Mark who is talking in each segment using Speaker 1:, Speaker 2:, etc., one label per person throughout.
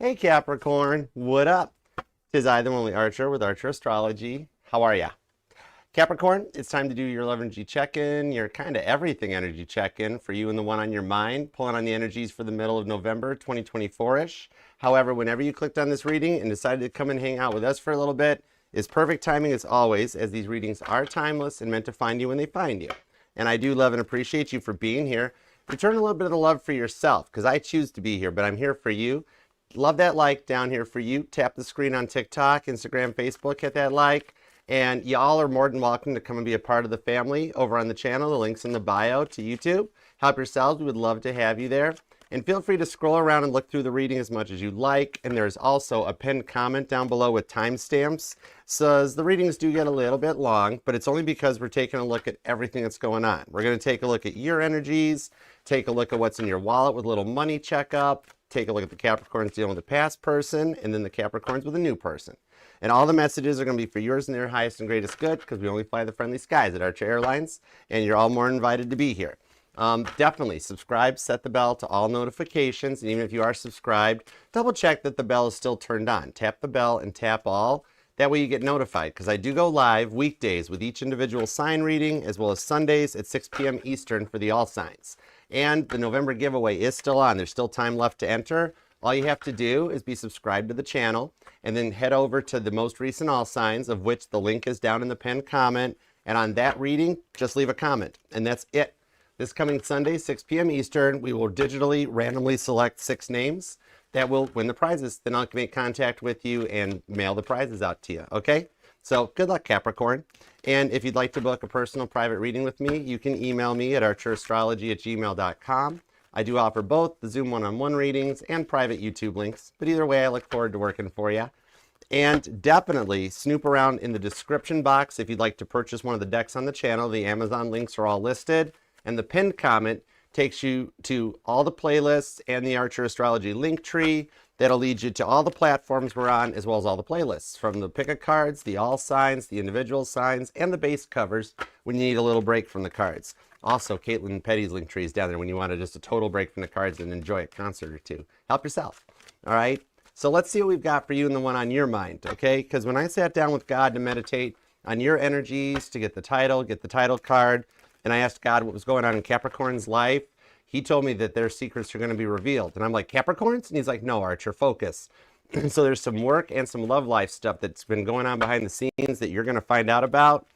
Speaker 1: Hey Capricorn, what up? 'Tis I, the only Archer with Archer Astrology. How are ya? Capricorn, it's time to do your love energy check-in, your kind of everything energy check-in for you and the one on your mind, pulling on the energies for the middle of November 2024-ish. However, whenever you clicked on this reading and decided to come and hang out with us for a little bit, is perfect timing as always, as these readings are timeless and meant to find you when they find you. And I do love and appreciate you for being here. Return a little bit of the love for yourself, because I choose to be here, but I'm here for you. Love that like down here for you. Tap the screen on TikTok, Instagram, Facebook, hit that like. And y'all are more than welcome to come and be a part of the family over on the channel. The link's in the bio to YouTube. Help yourselves. We would love to have you there. And feel free to scroll around and look through the reading as much as you like. And there's also a pinned comment down below with timestamps. So as the readings do get a little bit long, but it's only because we're taking a look at everything that's going on. We're going to take a look at your energies, take a look at what's in your wallet with a little money checkup, take a look at the Capricorns dealing with a past person, and then the Capricorns with a new person. And all the messages are going to be for yours and their highest and greatest good, because we only fly the friendly skies at Archer Airlines, and you're all more invited to be here. Definitely subscribe, set the bell to all notifications, and even if you are subscribed, double check that the bell is still turned on. Tap the bell and tap all. That way you get notified, because I do go live weekdays with each individual sign reading, as well as Sundays at 6 p.m. Eastern for the all signs. And the November giveaway is still on. There's still time left to enter. All you have to do is be subscribed to the channel and then head over to the most recent all signs, of which the link is down in the pinned comment. And on that reading, just leave a comment. And that's it. This coming Sunday, 6 p.m. Eastern, we will digitally randomly select 6 names that will win the prizes. Then I'll make contact with you and mail the prizes out to you. Okay? So good luck, Capricorn. And if you'd like to book a personal private reading with me, you can email me at archerastrology@gmail.com. I do offer both the Zoom one-on-one readings and private YouTube links, but either way, I look forward to working for you. And definitely snoop around in the description box if you'd like to purchase one of the decks on the channel. The Amazon links are all listed, and the pinned comment takes you to all the playlists and the Archer Astrology link tree. That'll lead you to all the platforms we're on, as well as all the playlists, from the pick a cards, the all signs, the individual signs, and the base covers when you need a little break from the cards. Also, Caitlin Petty's link tree is down there when you want just a total break from the cards and enjoy a concert or two. Help yourself. All right? So let's see what we've got for you and the one on your mind, okay? Because when I sat down with God to meditate on your energies, to get the title card, and I asked God what was going on in Capricorn's life, he told me that their secrets are going to be revealed. And I'm like, Capricorns? And he's like, no, Archer, focus. So there's some work and some love life stuff that's been going on behind the scenes that you're going to find out about.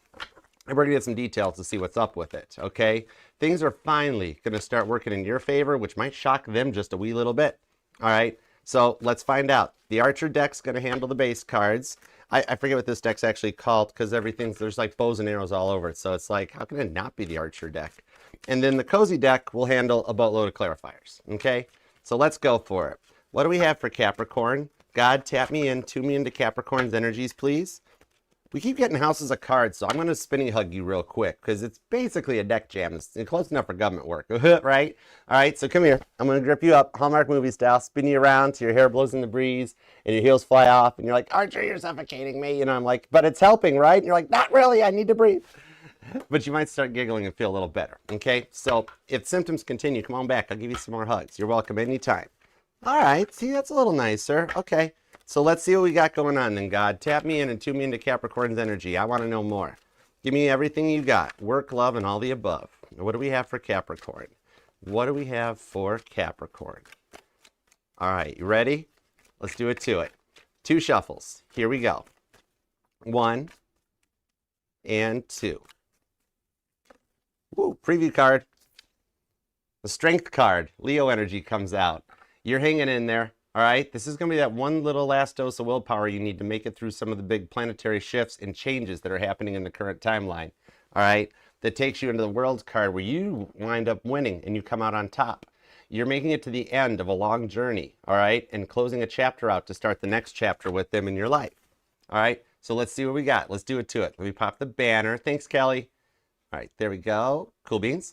Speaker 1: And we're going to get some details to see what's up with it, okay? Things are finally going to start working in your favor, which might shock them just a wee little bit, all right? So let's find out. The Archer deck's going to handle the base cards. I forget what this deck's actually called, because there's like bows and arrows all over it. So it's like, how can it not be the Archer deck? And then the Cozy deck will handle a boatload of clarifiers, okay? So let's go for it. What do we have for Capricorn? God, tap me in, tune me into Capricorn's energies, please. We keep getting houses of cards, so I'm going to spinny hug you real quick, because it's basically a deck jam. It's close enough for government work, right? All right, so come here. I'm going to grip you up, Hallmark movie style, spin you around till your hair blows in the breeze and your heels fly off, and you're like, Archer, you're suffocating me. And I'm like, but it's helping, right? And you're like, not really, I need to breathe. But you might start giggling and feel a little better, okay? So if symptoms continue, come on back. I'll give you some more hugs. You're welcome anytime. All right, see, that's a little nicer. Okay. So let's see what we got going on then, God. Tap me in and tune me into Capricorn's energy. I want to know more. Give me everything you got. Work, love, and all the above. What do we have for Capricorn? What do we have for Capricorn? All right, you ready? Let's do it to it. 2 shuffles. Here we go. 1 and 2. Woo, preview card. The Strength card. Leo energy comes out. You're hanging in there. All right, this is going to be that one little last dose of willpower you need to make it through some of the big planetary shifts and changes that are happening in the current timeline. All right, that takes you into the World's card, where you wind up winning and you come out on top. You're making it to the end of a long journey, all right, and closing a chapter out to start the next chapter with them in your life. All right, so let's see what we got. Let's do it to it. Let me pop the banner. Thanks, Kelly. All right, there we go. Cool beans.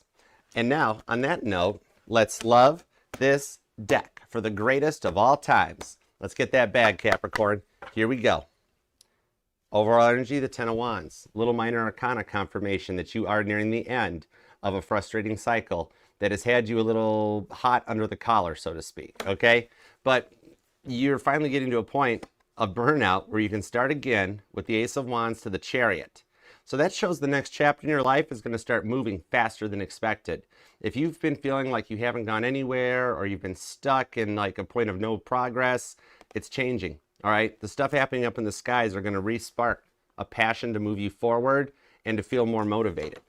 Speaker 1: And now, on that note, let's love this deck for the greatest of all times. Let's get that bag, Capricorn. Here we go. Overall energy, the 10 of Wands. Little minor arcana confirmation that you are nearing the end of a frustrating cycle that has had you a little hot under the collar, so to speak, okay? But you're finally getting to a point of burnout where you can start again with the Ace of Wands to the Chariot. So that shows the next chapter in your life is going to start moving faster than expected. If you've been feeling like you haven't gone anywhere, or you've been stuck in like a point of no progress, it's changing. All right. The stuff happening up in the skies are going to re-spark a passion to move you forward and to feel more motivated.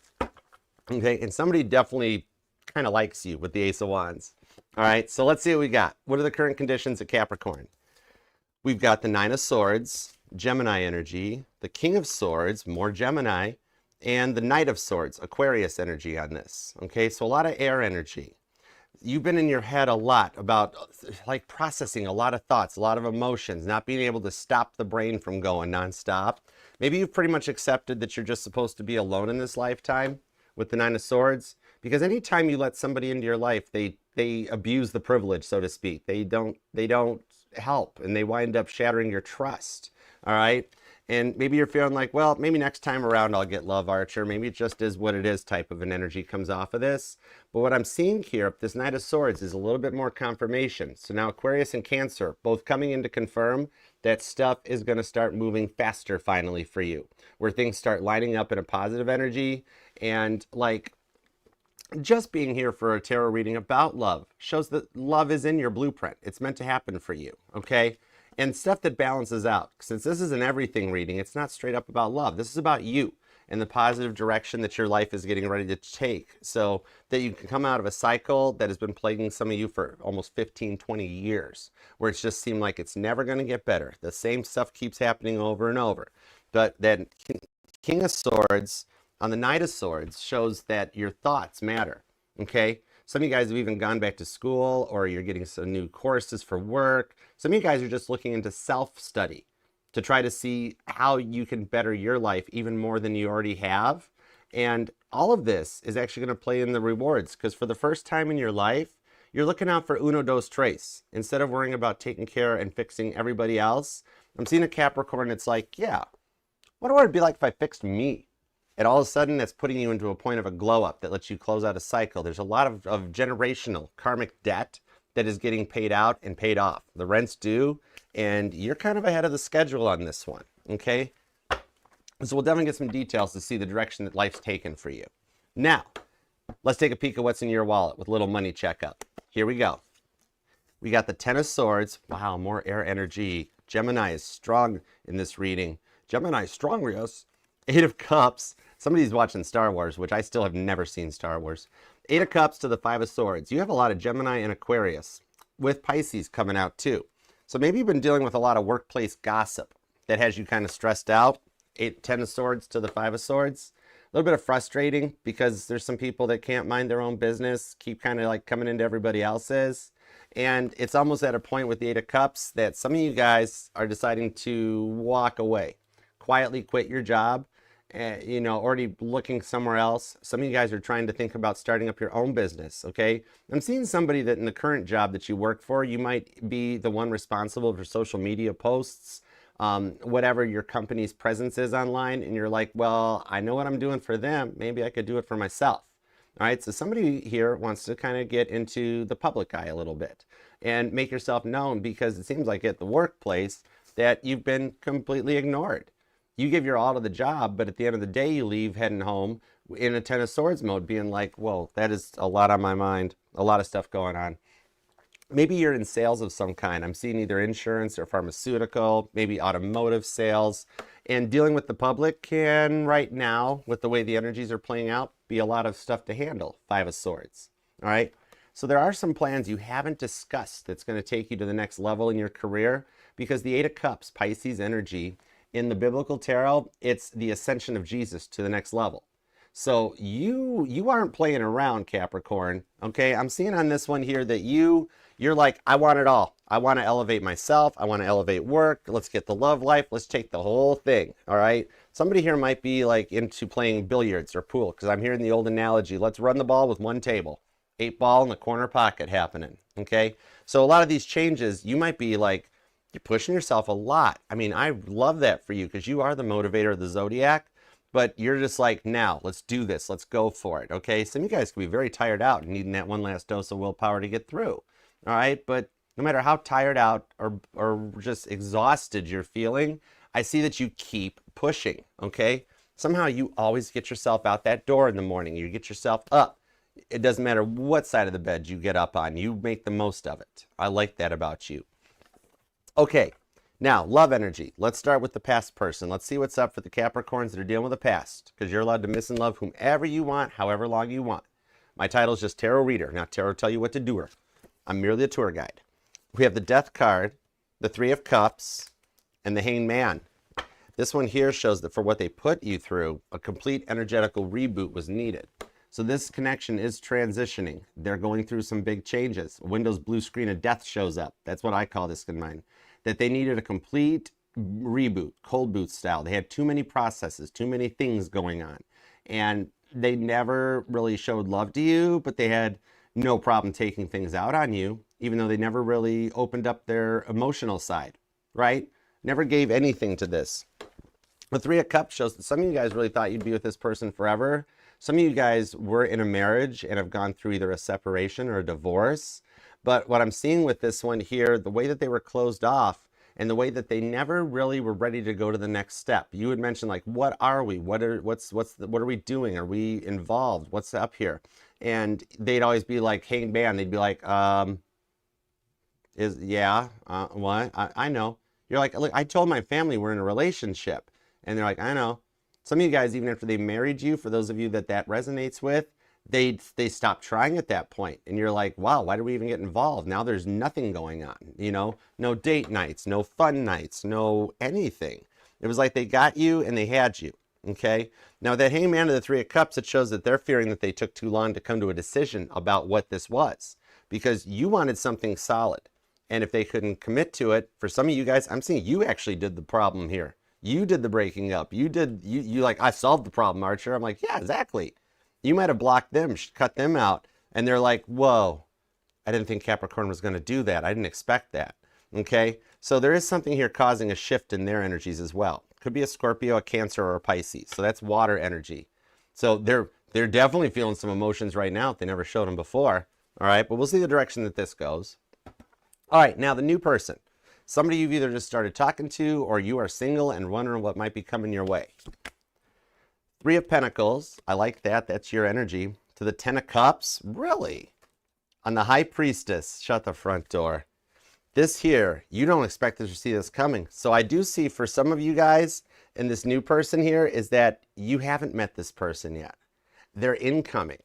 Speaker 1: Okay. And somebody definitely kind of likes you with the Ace of Wands. All right. So let's see what we got. What are the current conditions at Capricorn? We've got the Nine of Swords, Gemini energy, the King of Swords, more Gemini, and the Knight of Swords, Aquarius energy on this. Okay. So a lot of air energy. You've been in your head a lot about like processing a lot of thoughts, a lot of emotions, not being able to stop the brain from going nonstop. Maybe you've pretty much accepted that you're just supposed to be alone in this lifetime with the Nine of Swords, because anytime you let somebody into your life, they abuse the privilege, so to speak. They don't help, and they wind up shattering your trust. All right. And maybe you're feeling like, well, maybe next time around I'll get love, Archer. Maybe it just is what it is type of an energy comes off of this. But what I'm seeing here, this Knight of Swords, is a little bit more confirmation. So now Aquarius and Cancer, both coming in to confirm that stuff is going to start moving faster finally for you, where things start lining up in a positive energy. And like just being here for a tarot reading about love shows that love is in your blueprint. It's meant to happen for you. Okay. And stuff that balances out. Since this is an everything reading, it's not straight up about love. This is about you and the positive direction that your life is getting ready to take, so that you can come out of a cycle that has been plaguing some of you for almost 15, 20 years, where it's just seemed like it's never going to get better. The same stuff keeps happening over and over. But that King of Swords on the Knight of Swords shows that your thoughts matter. Okay. Some of you guys have even gone back to school, or you're getting some new courses for work. Some of you guys are just looking into self-study to try to see how you can better your life even more than you already have. And all of this is actually going to play in the rewards, because for the first time in your life, you're looking out for uno dos tres. Instead of worrying about taking care and fixing everybody else, I'm seeing a Capricorn. It's like, yeah, what would it be like if I fixed me? And all of a sudden, that's putting you into a point of a glow up that lets you close out a cycle. There's a lot of generational karmic debt that is getting paid out and paid off. The rent's due, and you're kind of ahead of the schedule on this one. Okay. So we'll definitely get some details to see the direction that life's taken for you. Now, let's take a peek at what's in your wallet with a little money checkup. Here we go. We got the Ten of Swords. Wow, more air energy. Gemini is strong in this reading. Gemini is strong, yes. Eight of Cups. Somebody's watching Star Wars, which I still have never seen Star Wars. Eight of Cups to the Five of Swords. You have a lot of Gemini and Aquarius, with Pisces coming out too. So maybe you've been dealing with a lot of workplace gossip that has you kind of stressed out. Ten of Swords to the Five of Swords. A little bit of frustrating, because there's some people that can't mind their own business, keep kind of like coming into everybody else's. And it's almost at a point with the Eight of Cups that some of you guys are deciding to walk away, quietly quit your job. You know, already looking somewhere else. Some of you guys are trying to think about starting up your own business. Okay. I'm seeing somebody that in the current job that you work for, you might be the one responsible for social media posts, whatever your company's presence is online. And you're like, well, I know what I'm doing for them. Maybe I could do it for myself. All right. So somebody here wants to kind of get into the public eye a little bit and make yourself known, because it seems like at the workplace that you've been completely ignored. You give your all to the job, but at the end of the day, you leave heading home in a Ten of Swords mode, being like, whoa, that is a lot on my mind, a lot of stuff going on. Maybe you're in sales of some kind. I'm seeing either insurance or pharmaceutical, maybe automotive sales. And dealing with the public can, right now, with the way the energies are playing out, be a lot of stuff to handle. Five of Swords. All right. So there are some plans you haven't discussed that's going to take you to the next level in your career, because the Eight of Cups, Pisces energy, in the biblical tarot, it's the ascension of Jesus to the next level. So you aren't playing around, Capricorn. Okay, I'm seeing on this one here that you're like, I want it all. I want to elevate myself. I want to elevate work. Let's get the love life. Let's take the whole thing. All right. Somebody here might be like into playing billiards or pool, because I'm hearing the old analogy. Let's run the ball with one table. 8-ball in the corner pocket happening. Okay. So a lot of these changes, you might be like, you're pushing yourself a lot. I mean, I love that for you, because you are the motivator of the Zodiac, but you're just like, now let's do this. Let's go for it. Okay. Some of you guys can be very tired out and needing that one last dose of willpower to get through. All right. But No matter how tired out or just exhausted you're feeling, I see that you keep pushing, okay? Somehow you always get yourself out that door in the morning. You get yourself up. It doesn't matter what side of the bed you get up on. You make the most of it. I like that about you. Okay, now love energy. Let's start with the past person. Let's see what's up for the Capricorns that are dealing with the past, because you're allowed to miss and love whomever you want, however long you want. My title is just Tarot Reader, not Tarot Tell You What to Do Her. I'm merely a tour guide. We have the Death card, the Three of Cups, and the Hanged Man. This one here shows that for what they put you through, a complete energetical reboot was needed. So this connection is transitioning. They're going through some big changes. Windows blue screen of death shows up. That's what I call this in mine. That they needed a complete reboot, cold boot style. They had too many processes, too many things going on. And they never really showed love to you, but they had no problem taking things out on you, even though they never really opened up their emotional side, right? Never gave anything to this. The Three of Cups shows that some of you guys really thought you'd be with this person forever. Some of you guys were in a marriage and have gone through either a separation or a divorce. But what I'm seeing with this one here, the way that they were closed off and the way that they never really were ready to go to the next step. You had mentioned, like, what are we? What are we doing? Are we involved? What's up here? And they'd always be like, Hanged Man. They'd be like, what? I know. You're like, look, I told my family we're in a relationship. And they're like, I know. Some of you guys, even after they married you, for those of you that resonates with, they stopped trying at that point. And you're like, wow, why did we even get involved? Now there's nothing going on, you know? No date nights, no fun nights, no anything. It was like they got you and they had you, okay? Now that Hanged Man of the Three of Cups, it shows that they're fearing that they took too long to come to a decision about what this was. Because you wanted something solid. And if they couldn't commit to it, for some of you guys, I'm seeing you actually did the problem here. You did the breaking up. You like, I solved the problem, Archer. I'm like, yeah, exactly. You might have blocked them, cut them out. And they're like, whoa, I didn't think Capricorn was going to do that. I didn't expect that. Okay. So there is something here causing a shift in their energies as well. Could be a Scorpio, a Cancer, or a Pisces. So that's water energy. So they're definitely feeling some emotions right now if they never showed them before. All right. But we'll see the direction that this goes. All right. Now the new person. Somebody you've either just started talking to or you are single and wondering what might be coming your way. Three of Pentacles. I like that. That's your energy. To the Ten of Cups. Really? On the High Priestess. Shut the front door. This here, you don't expect to see this coming. So I do see for some of you guys and this new person here is that you haven't met this person yet. They're incoming.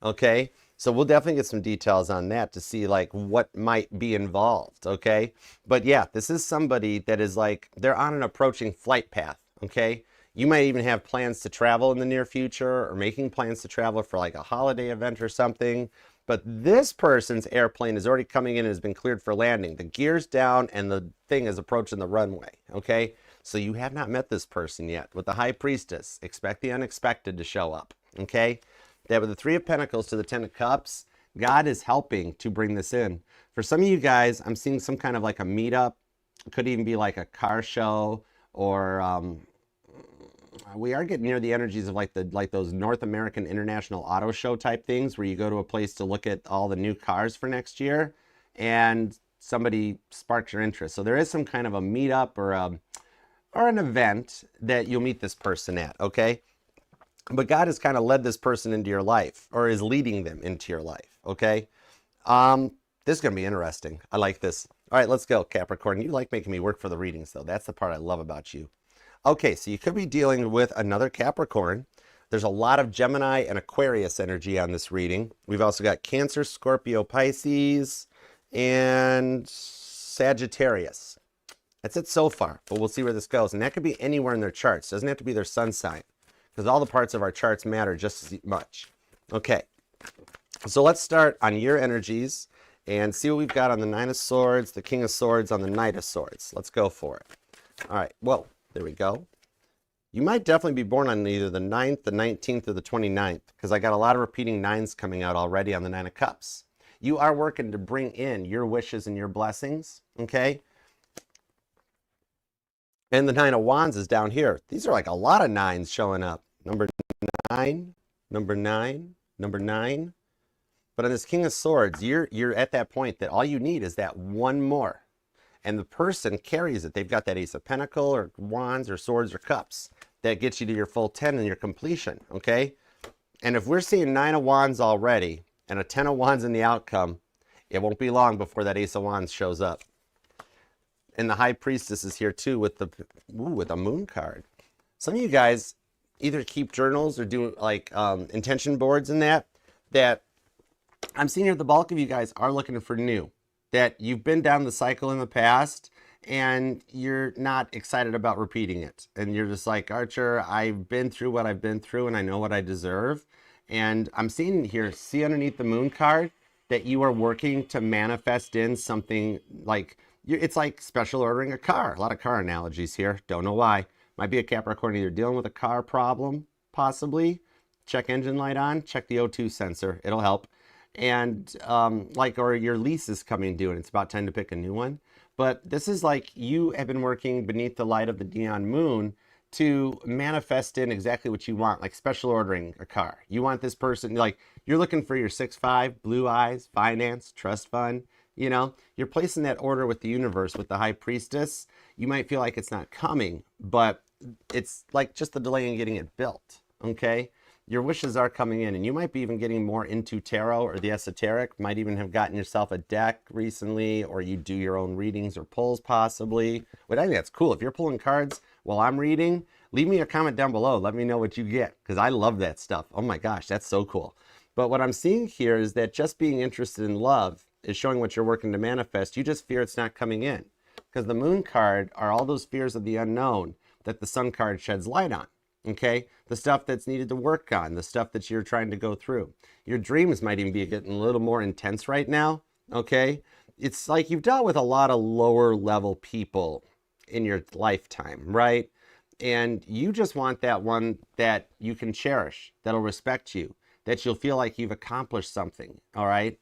Speaker 1: Okay? So we'll definitely get some details on that to see like what might be involved, okay? But yeah, this is somebody that is like, they're on an approaching flight path, okay? You might even have plans to travel in the near future or making plans to travel for like a holiday event or something. But this person's airplane is already coming in and has been cleared for landing. The gear's down and the thing is approaching the runway, okay? So you have not met this person yet. With the High Priestess, expect the unexpected to show up, okay? That with the Three of Pentacles to the Ten of Cups, God is helping to bring this in. For some of you guys, I'm seeing some kind of like a meetup. It could even be like a car show, or we are getting near the energies of like those North American International Auto Show type things where you go to a place to look at all the new cars for next year and somebody sparks your interest. So there is some kind of a meetup or an event that you'll meet this person at, okay? But God has kind of led this person into your life or is leading them into your life, okay? This is going to be interesting. I like this. All right, let's go, Capricorn. You like making me work for the readings, though. That's the part I love about you. Okay, so you could be dealing with another Capricorn. There's a lot of Gemini and Aquarius energy on this reading. We've also got Cancer, Scorpio, Pisces, and Sagittarius. That's it so far, but we'll see where this goes. And that could be anywhere in their charts. It doesn't have to be their sun sign, because all the parts of our charts matter just as much. Okay, so let's start on your energies and see what we've got on the Nine of Swords, the King of Swords, on the Knight of Swords. Let's go for it. All right, well, there we go. You might definitely be born on either the 9th, the 19th, or the 29th, because I got a lot of repeating nines coming out already on the Nine of Cups. You are working to bring in your wishes and your blessings, okay? And the Nine of Wands is down here. These are like a lot of nines showing up. Number 9, number 9, number 9. But on this King of Swords, you're at that point that all you need is that one more. And the person carries it. They've got that Ace of Pentacles or Wands or Swords or Cups. That gets you to your full 10 and your completion, okay? And if we're seeing 9 of Wands already and a 10 of Wands in the outcome, it won't be long before that Ace of Wands shows up. And the High Priestess is here too with a Moon card. Some of you guys either keep journals or do like intention boards and that I'm seeing here the bulk of you guys are looking for new. That you've been down the cycle in the past and you're not excited about repeating it. And you're just like, Archer, I've been through what I've been through and I know what I deserve. And I'm seeing here, see underneath the Moon card, that you are working to manifest in something like, it's like special ordering a car. A lot of car analogies here. Don't know why. Might be a Capricorn either dealing with a car problem, possibly. Check engine light on, check the O2 sensor. It'll help. And or your lease is coming due and it's about time to pick a new one. But this is like you have been working beneath the light of the neon moon to manifest in exactly what you want, like special ordering a car. You want this person, like you're looking for your 6-5, blue eyes, finance, trust fund, you know, you're placing that order with the universe, with the High Priestess. You might feel like it's not coming, but it's like just the delay in getting it built, okay? Your wishes are coming in, and you might be even getting more into tarot or the esoteric. Might even have gotten yourself a deck recently, or you do your own readings or pulls possibly. But I think that's cool. If you're pulling cards while I'm reading, leave me a comment down below. Let me know what you get, because I love that stuff. Oh my gosh, that's so cool. But what I'm seeing here is that just being interested in love is showing what you're working to manifest. You just fear it's not coming in, because the Moon card are all those fears of the unknown that the Sun card sheds light on. Okay, the stuff that's needed to work on, the stuff that you're trying to go through. Your dreams might even be getting a little more intense right now, okay? It's like you've dealt with a lot of lower level people in your lifetime, right? And you just want that one that you can cherish, that'll respect you, that you'll feel like you've accomplished something, all right?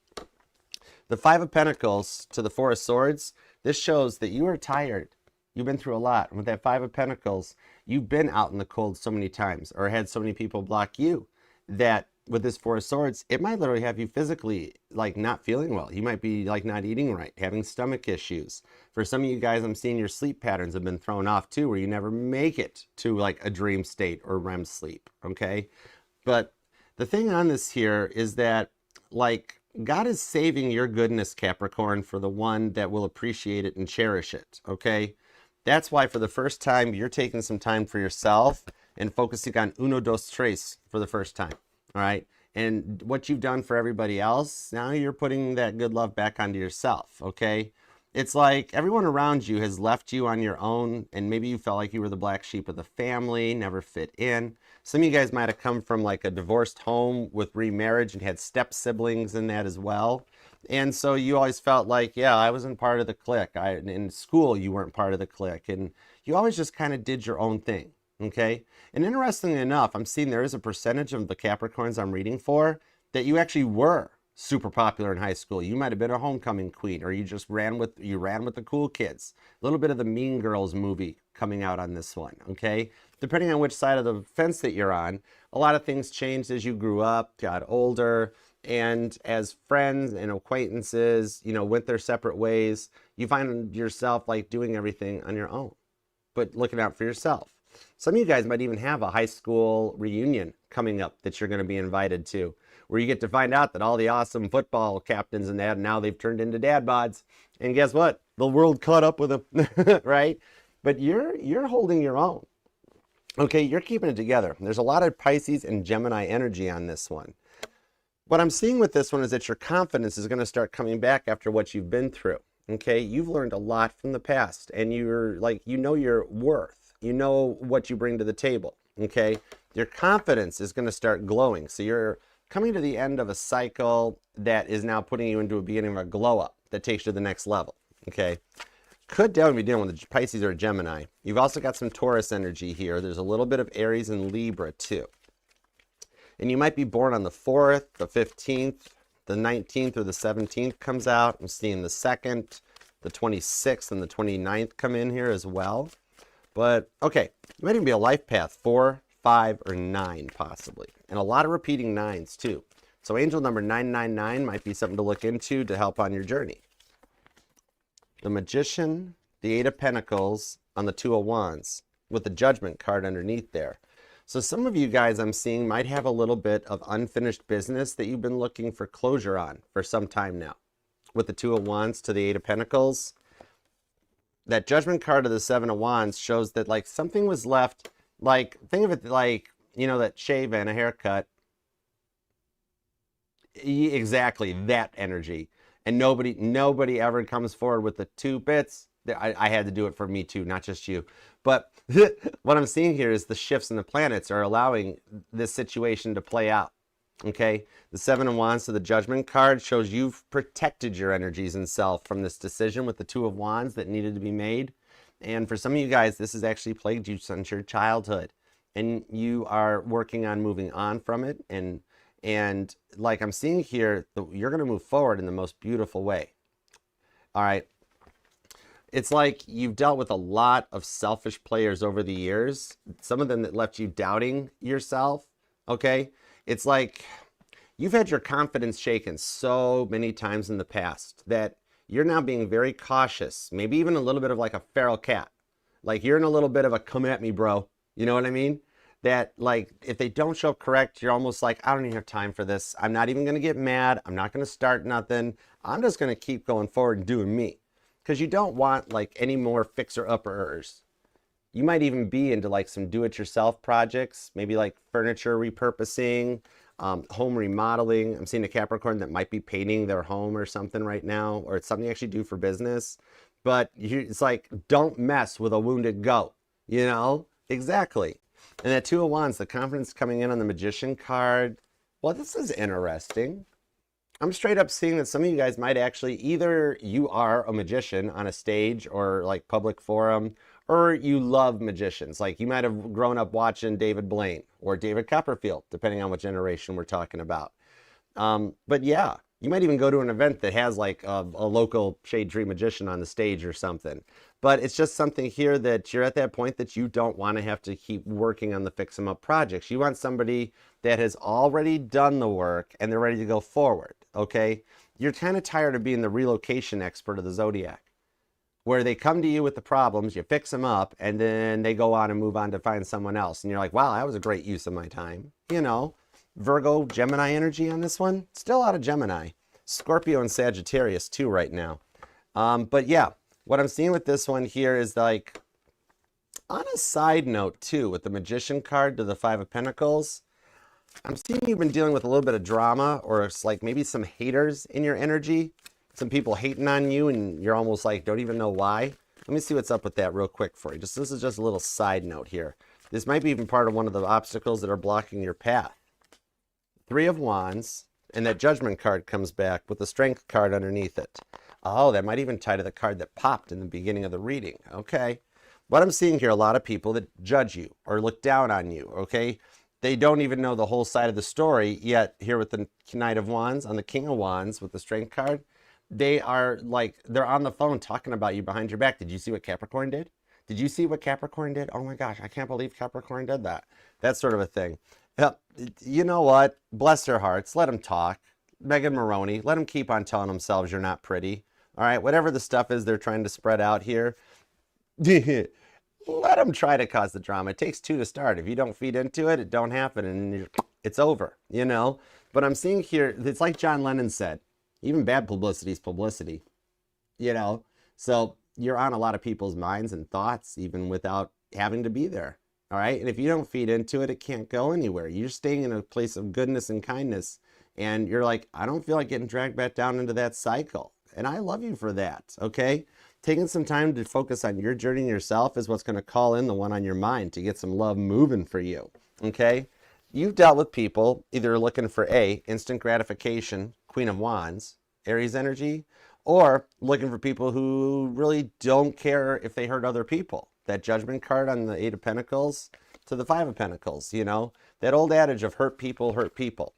Speaker 1: The 5 of Pentacles to the 4 of Swords, this shows that you are tired. You've been through a lot. And with that 5 of Pentacles, you've been out in the cold so many times or had so many people block you that with this 4 of Swords, it might literally have you physically like not feeling well. You might be like not eating right, having stomach issues. For some of you guys, I'm seeing your sleep patterns have been thrown off too, where you never make it to like a dream state or REM sleep, okay? But the thing on this here is that like God is saving your goodness, Capricorn, for the one that will appreciate it and cherish it, okay? That's why for the first time, you're taking some time for yourself and focusing on uno, dos, tres for the first time, all right? And what you've done for everybody else, now you're putting that good love back onto yourself, okay? It's like everyone around you has left you on your own, and maybe you felt like you were the black sheep of the family, never fit in. Some of you guys might have come from like a divorced home with remarriage and had step siblings in that as well. And so you always felt like, yeah, I wasn't part of the clique. In school, you weren't part of the clique. And you always just kind of did your own thing, okay? And interestingly enough, I'm seeing there is a percentage of the Capricorns I'm reading for that you actually were super popular in high school. You might have been a homecoming queen, or you just ran with the cool kids. A little bit of the Mean Girls movie coming out on this one, okay? Depending on which side of the fence that you're on, a lot of things changed as you grew up, got older, and as friends and acquaintances, you know, went their separate ways, you find yourself like doing everything on your own, but looking out for yourself. Some of you guys might even have a high school reunion coming up that you're going to be invited to, where you get to find out that all the awesome football captains and that, now they've turned into dad bods. And guess what? The world caught up with them, right? But you're holding your own. Okay, you're keeping it together. There's a lot of Pisces and Gemini energy on this one. What I'm seeing with this one is that your confidence is going to start coming back after what you've been through. Okay, you've learned a lot from the past, and you're like, you know your worth. You know what you bring to the table. Okay, your confidence is going to start glowing. So you're coming to the end of a cycle that is now putting you into a beginning of a glow up that takes you to the next level. Okay, could definitely be dealing with a Pisces or a Gemini. You've also got some Taurus energy here. There's a little bit of Aries and Libra too. And you might be born on the 4th, the 15th, the 19th, or the 17th comes out. I'm seeing the 2nd, the 26th, and the 29th come in here as well. But, okay, you might even be a life path, 4, 5, or 9 possibly. And a lot of repeating 9s too. So angel number 999 might be something to look into to help on your journey. The Magician, the Eight of Pentacles on the Two of Wands with the Judgment card underneath there. So some of you guys I'm seeing might have a little bit of unfinished business that you've been looking for closure on for some time now. With the Two of Wands to the Eight of Pentacles, that Judgment card of the Seven of Wands shows that like something was left, like think of it like, you know, that shave and a haircut. Exactly that energy. And nobody ever comes forward with the two bits. I had to do it for me too, not just you. But what I'm seeing here is the shifts in the planets are allowing this situation to play out. Okay, the Seven of Wands to the Judgment card shows you've protected your energies and self from this decision with the Two of Wands that needed to be made. And for some of you guys, this has actually plagued you since your childhood. And you are working on moving on from it. And like I'm seeing here, you're going to move forward in the most beautiful way. All right. It's like you've dealt with a lot of selfish players over the years. Some of them that left you doubting yourself. Okay. It's like you've had your confidence shaken so many times in the past that you're now being very cautious. Maybe even a little bit of like a feral cat. Like you're in a little bit of a come at me, bro. You know what I mean? That like if they don't show up correct, you're almost like, I don't even have time for this. I'm not even going to get mad. I'm not going to start nothing. I'm just going to keep going forward and doing me. Because you don't want like any more fixer-uppers. You might even be into like some do-it-yourself projects, maybe like furniture repurposing, home remodeling. I'm seeing a Capricorn that might be painting their home or something right now, or it's something you actually do for business. But it's like, don't mess with a wounded goat, you know? Exactly. And that Two of Wands, the confidence coming in on the Magician card. Well, this is interesting. I'm straight up seeing that some of you guys might actually, either you are a magician on a stage or like public forum, or you love magicians. Like you might have grown up watching David Blaine or David Copperfield, depending on what generation we're talking about. But yeah, you might even go to an event that has like a local shade tree magician on the stage or something. But it's just something here that you're at that point that you don't want to have to keep working on the fix 'em up projects. You want somebody that has already done the work and they're ready to go forward. Okay, you're kind of tired of being the relocation expert of the Zodiac, where they come to you with the problems, you fix them up, and then they go on and move on to find someone else. And you're like, wow, that was a great use of my time. You know, Virgo, Gemini energy on this one. Still out of Gemini. Scorpio and Sagittarius too right now. But yeah, what I'm seeing with this one here is like, on a side note too, with the Magician card to the Five of Pentacles, I'm seeing you've been dealing with a little bit of drama, or it's like maybe some haters in your energy. Some people hating on you and you're almost like, don't even know why. Let me see what's up with that real quick for you. This is just a little side note here. This might be even part of one of the obstacles that are blocking your path. Three of Wands, and that Judgment card comes back with the Strength card underneath it. Oh, that might even tie to the card that popped in the beginning of the reading. Okay. What I'm seeing here, a lot of people that judge you or look down on you, okay? They don't even know the whole side of the story, yet here with the Knight of Wands on the King of Wands with the Strength card, they are like, they're on the phone talking about you behind your back. Did you see what Capricorn did? Did you see what Capricorn did? Oh my gosh, I can't believe Capricorn did that. That sort of a thing. You know what? Bless their hearts. Let them talk. Megan Maroney, let them keep on telling themselves you're not pretty. All right, whatever the stuff is they're trying to spread out here, let them try to cause the drama. It takes two to start. If you don't feed into it, it don't happen, and it's over, you know? But I'm seeing here, it's like John Lennon said, even bad publicity is publicity, you know? So you're on a lot of people's minds and thoughts, even without having to be there, all right? And if you don't feed into it, it can't go anywhere. You're staying in a place of goodness and kindness, and you're like, I don't feel like getting dragged back down into that cycle. And I love you for that, okay? Taking some time to focus on your journey yourself is what's going to call in the one on your mind to get some love moving for you, okay? You've dealt with people either looking for A, instant gratification, Queen of Wands, Aries energy, or looking for people who really don't care if they hurt other people. That Judgment card on the Eight of Pentacles to the Five of Pentacles, you know? That old adage of hurt people hurt people.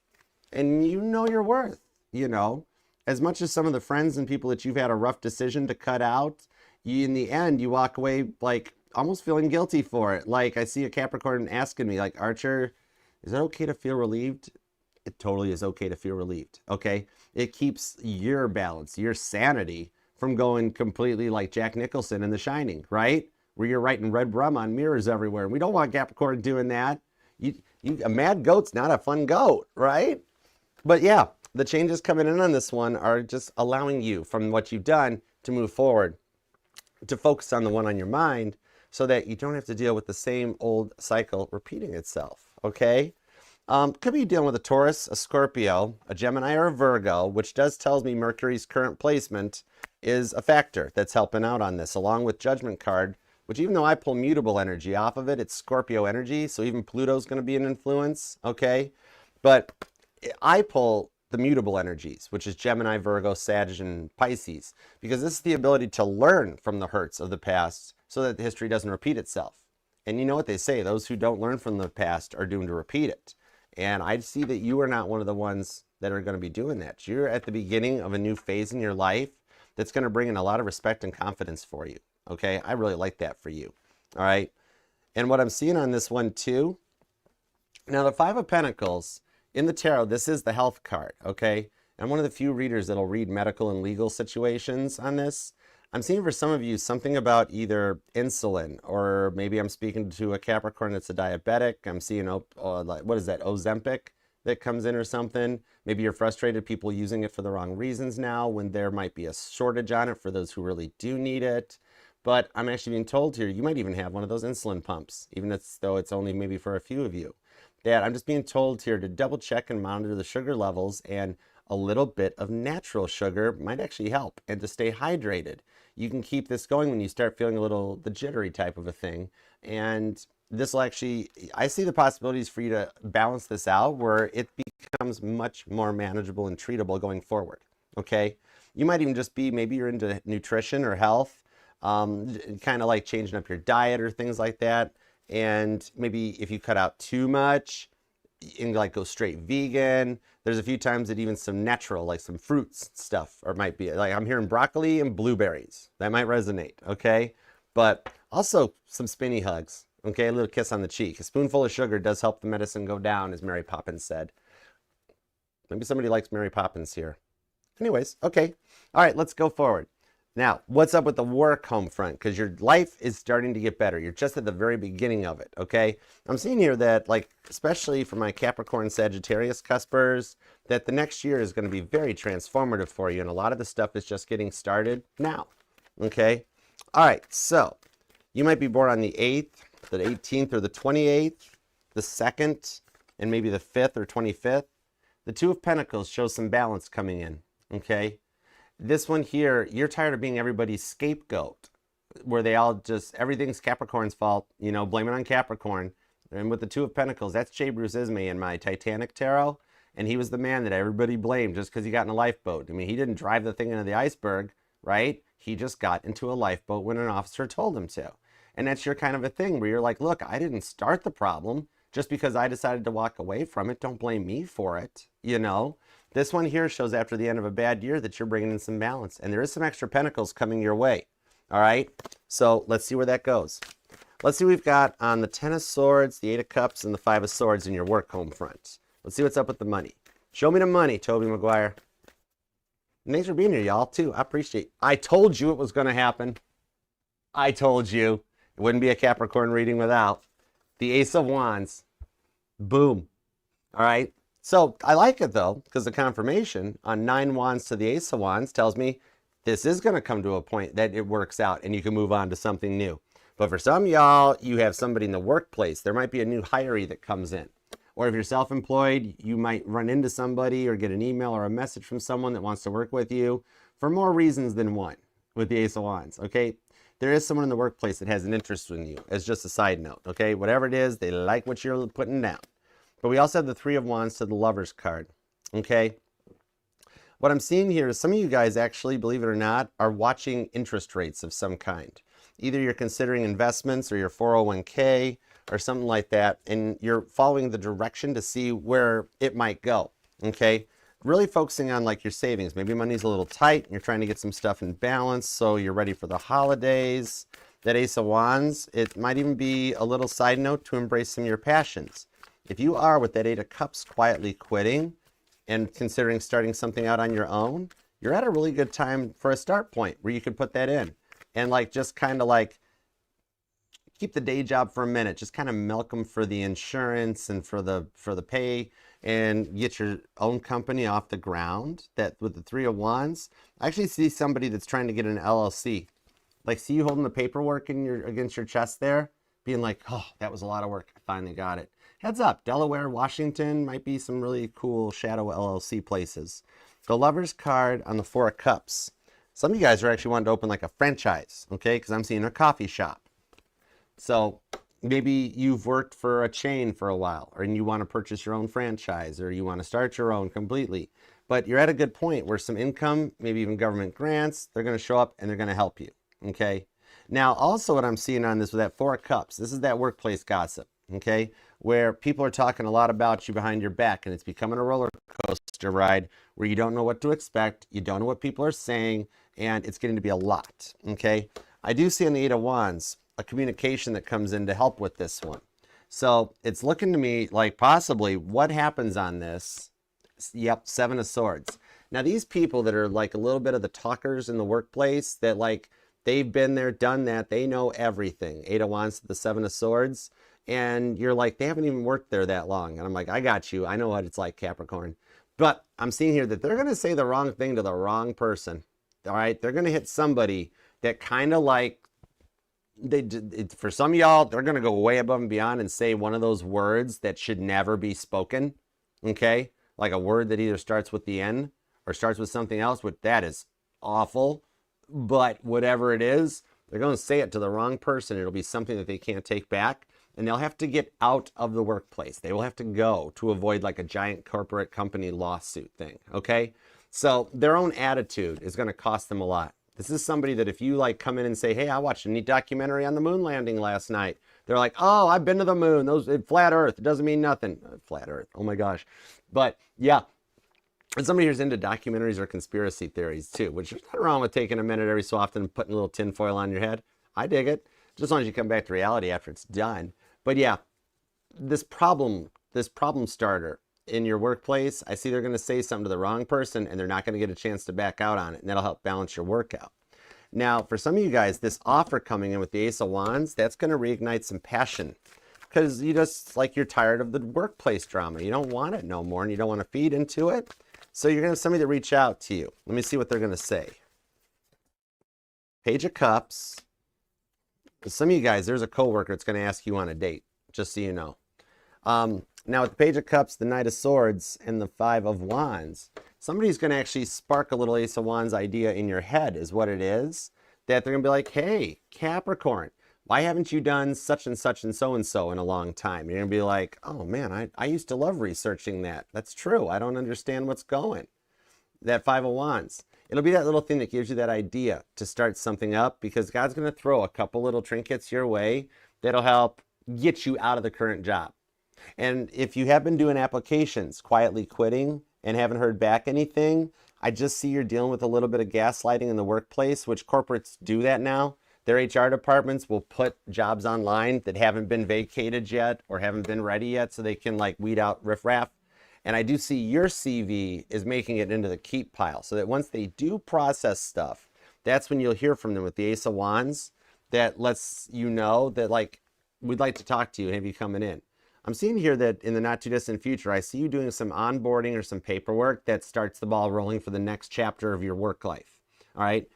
Speaker 1: And you know your worth, you know? As much as some of the friends and people that you've had a rough decision to cut out, in the end, you walk away like almost feeling guilty for it. Like I see a Capricorn asking me like, Archer, is it okay to feel relieved? it totally is okay to feel relieved, okay? It keeps your balance, your sanity from going completely like Jack Nicholson in The Shining, right? Where you're writing red rum on mirrors everywhere. We don't want Capricorn doing that. A mad goat's not a fun goat, right? But yeah, the changes coming in on this one are just allowing you, from what you've done, to move forward, to focus on the one on your mind, so that you don't have to deal with the same old cycle repeating itself, okay? Could be dealing with a Taurus, a Scorpio, a Gemini, or a Virgo, which tells me Mercury's current placement is a factor that's helping out on this, along with Judgment card, which, even though I pull mutable energy off of it, it's Scorpio energy, so even Pluto's going to be an influence, okay? But I pull the mutable energies, which is Gemini, Virgo, Sag, and Pisces, because this is the ability to learn from the hurts of the past so that history doesn't repeat itself. And you know what they say, those who don't learn from the past are doomed to repeat it. And I see that you are not one of the ones that are going to be doing that. You're at the beginning of a new phase in your life that's going to bring in a lot of respect and confidence for you. Okay, I really like that for you. All right. And what I'm seeing on this one too, now the Five of Pentacles in the tarot, this is the health card. Okay. I'm one of the few readers that'll read medical and legal situations on this. I'm seeing for some of you something about either insulin, or maybe I'm speaking to a Capricorn that's a diabetic. I'm seeing, what is that, Ozempic that comes in or something. Maybe you're frustrated people using it for the wrong reasons now, when there might be a shortage on it for those who really do need it. But I'm actually being told here, you might even have one of those insulin pumps, even though it's only maybe for a few of you. That I'm just being told here to double check and monitor the sugar levels, and a little bit of natural sugar might actually help, and to stay hydrated. You can keep this going when you start feeling a little the jittery type of a thing. And this will actually, I see the possibilities for you to balance this out where it becomes much more manageable and treatable going forward. Okay. You might even just be, maybe you're into nutrition or health, kind of like changing up your diet or things like that. And maybe if you cut out too much and like go straight vegan, there's a few times that even some natural, like some fruits stuff, or might be like, I'm hearing broccoli and blueberries. That might resonate, okay? But also some spinny hugs, okay? A little kiss on the cheek. A spoonful of sugar does help the medicine go down, as Mary Poppins said. Maybe somebody likes Mary Poppins here. Anyways, okay. All right, let's go forward. Now, what's up with the work home front? Because your life is starting to get better. You're just at the very beginning of it, okay? I'm seeing here that, like, especially for my Capricorn Sagittarius cuspers, that the next year is going to be very transformative for you, and a lot of the stuff is just getting started now, okay? All right, so you might be born on the 8th, the 18th, or the 28th, the 2nd, and maybe the 5th or 25th. The Two of Pentacles shows some balance coming in, okay? This one here, you're tired of being everybody's scapegoat, where they all just, everything's Capricorn's fault, you know, blame it on Capricorn. And with the Two of Pentacles, that's Jay Bruce Ismay in my Titanic tarot, and he was the man that everybody blamed just because he got in a lifeboat. I mean, he didn't drive the thing into the iceberg, right? He just got into a lifeboat when an officer told him to. And that's your kind of a thing where you're like, look, I didn't start the problem. Just because I decided to walk away from it, don't blame me for it, you know? This one here shows after the end of a bad year that you're bringing in some balance, and there is some extra pentacles coming your way. All right, so let's see where that goes. Let's see what we've got on the 10 of Swords, the 8 of Cups, and the 5 of Swords in your work home front. Let's see what's up with the money. Show me the money, Toby Maguire. And thanks for being here, y'all, too. I appreciate it. I told you it was going to happen. I told you. It wouldn't be a Capricorn reading without. The Ace of Wands. Boom. All right. So I like it, though, because the confirmation on 9 Wands to the Ace of Wands tells me this is going to come to a point that it works out and you can move on to something new. But for some y'all, you have somebody in the workplace. There might be a new hiree that comes in. Or if you're self-employed, you might run into somebody or get an email or a message from someone that wants to work with you for more reasons than one with the Ace of Wands, okay? There is someone in the workplace that has an interest in you, as just a side note, okay? Whatever it is, they like what you're putting down. But we also have the 3 of Wands to the Lovers card, okay? What I'm seeing here is some of you guys actually, believe it or not, are watching interest rates of some kind. Either you're considering investments or your 401k or something like that, and you're following the direction to see where it might go, okay? Really focusing on like your savings. Maybe money's a little tight and you're trying to get some stuff in balance so you're ready for the holidays. That Ace of Wands, it might even be a little side note to embrace some of your passions. if you are with that 8 of Cups quietly quitting and considering starting something out on your own, you're at a really good time for a start point where you could put that in and like just kind of like keep the day job for a minute, just kind of milk them for the insurance and for the pay, and get your own company off the ground. That with the 3 of Wands, I actually see somebody that's trying to get an LLC. Like, see you holding the paperwork in against your chest there, being like, oh, that was a lot of work. I finally got it. Heads up, Delaware, Washington might be some really cool shadow LLC places. The Lover's card on the 4 of Cups. Some of you guys are actually wanting to open like a franchise, okay? Because I'm seeing a coffee shop. So maybe you've worked for a chain for a while, or you want to purchase your own franchise, or you want to start your own completely. But you're at a good point where some income, maybe even government grants, they're going to show up and they're going to help you, okay? Now, also what I'm seeing on this with that 4 of Cups, this is that workplace gossip, okay? Where people are talking a lot about you behind your back, and it's becoming a roller coaster ride where you don't know what to expect, you don't know what people are saying, and it's getting to be a lot, okay? I do see on the 8 of Wands a communication that comes in to help with this one. So it's looking to me like possibly what happens on this. Yep, 7 of Swords. Now these people that are like a little bit of the talkers in the workplace, that like they've been there, done that, they know everything. 8 of Wands to the 7 of Swords. And you're like, they haven't even worked there that long. And I'm like, I got you. I know what it's like, Capricorn. But I'm seeing here that they're going to say the wrong thing to the wrong person. All right. They're going to hit somebody that kind of like, for some of y'all, they're going to go way above and beyond and say one of those words that should never be spoken. Okay. Like a word that either starts with the N or starts with something else, which that is awful. But whatever it is, they're going to say it to the wrong person. It'll be something that they can't take back. And they'll have to get out of the workplace. They will have to go to avoid like a giant corporate company lawsuit thing. Okay. So their own attitude is going to cost them a lot. This is somebody that if you like come in and say, hey, I watched a neat documentary on the moon landing last night. They're like, oh, I've been to the moon. Flat Earth. It doesn't mean nothing. Flat Earth. Oh my gosh. But yeah, and somebody who's into documentaries or conspiracy theories too, which is not wrong with taking a minute every so often and putting a little tinfoil on your head. I dig it. Just as long as you come back to reality after it's done. But yeah, this problem starter in your workplace, I see they're going to say something to the wrong person and they're not going to get a chance to back out on it, and that'll help balance your work out. Now, for some of you guys, this offer coming in with the Ace of Wands, that's going to reignite some passion, because you just like you're tired of the workplace drama. You don't want it no more, and you don't want to feed into it. So you're going to have somebody to reach out to you. Let me see what they're going to say. Page of Cups. For some of you guys, there's a coworker that's going to ask you on a date, just so you know. Now with the Page of Cups, the Knight of Swords, and the 5 of Wands, somebody's going to actually spark a little Ace of Wands idea in your head is what it is. That they're going to be like, hey, Capricorn, why haven't you done such and such and so in a long time? You're going to be like, oh man, I used to love researching that. That's true. I don't understand what's going. That 5 of Wands. It'll be that little thing that gives you that idea to start something up, because God's going to throw a couple little trinkets your way that'll help get you out of the current job. And if you have been doing applications, quietly quitting, and haven't heard back anything, I just see you're dealing with a little bit of gaslighting in the workplace, which corporates do that now. Their HR departments will put jobs online that haven't been vacated yet or haven't been ready yet, so they can like weed out riffraff. And I do see your CV is making it into the keep pile, so that once they do process stuff, that's when you'll hear from them with the Ace of Wands. That lets you know that like, we'd like to talk to you and have you coming in. I'm seeing here that in the not too distant future, I see you doing some onboarding or some paperwork that starts the ball rolling for the next chapter of your work life. All right.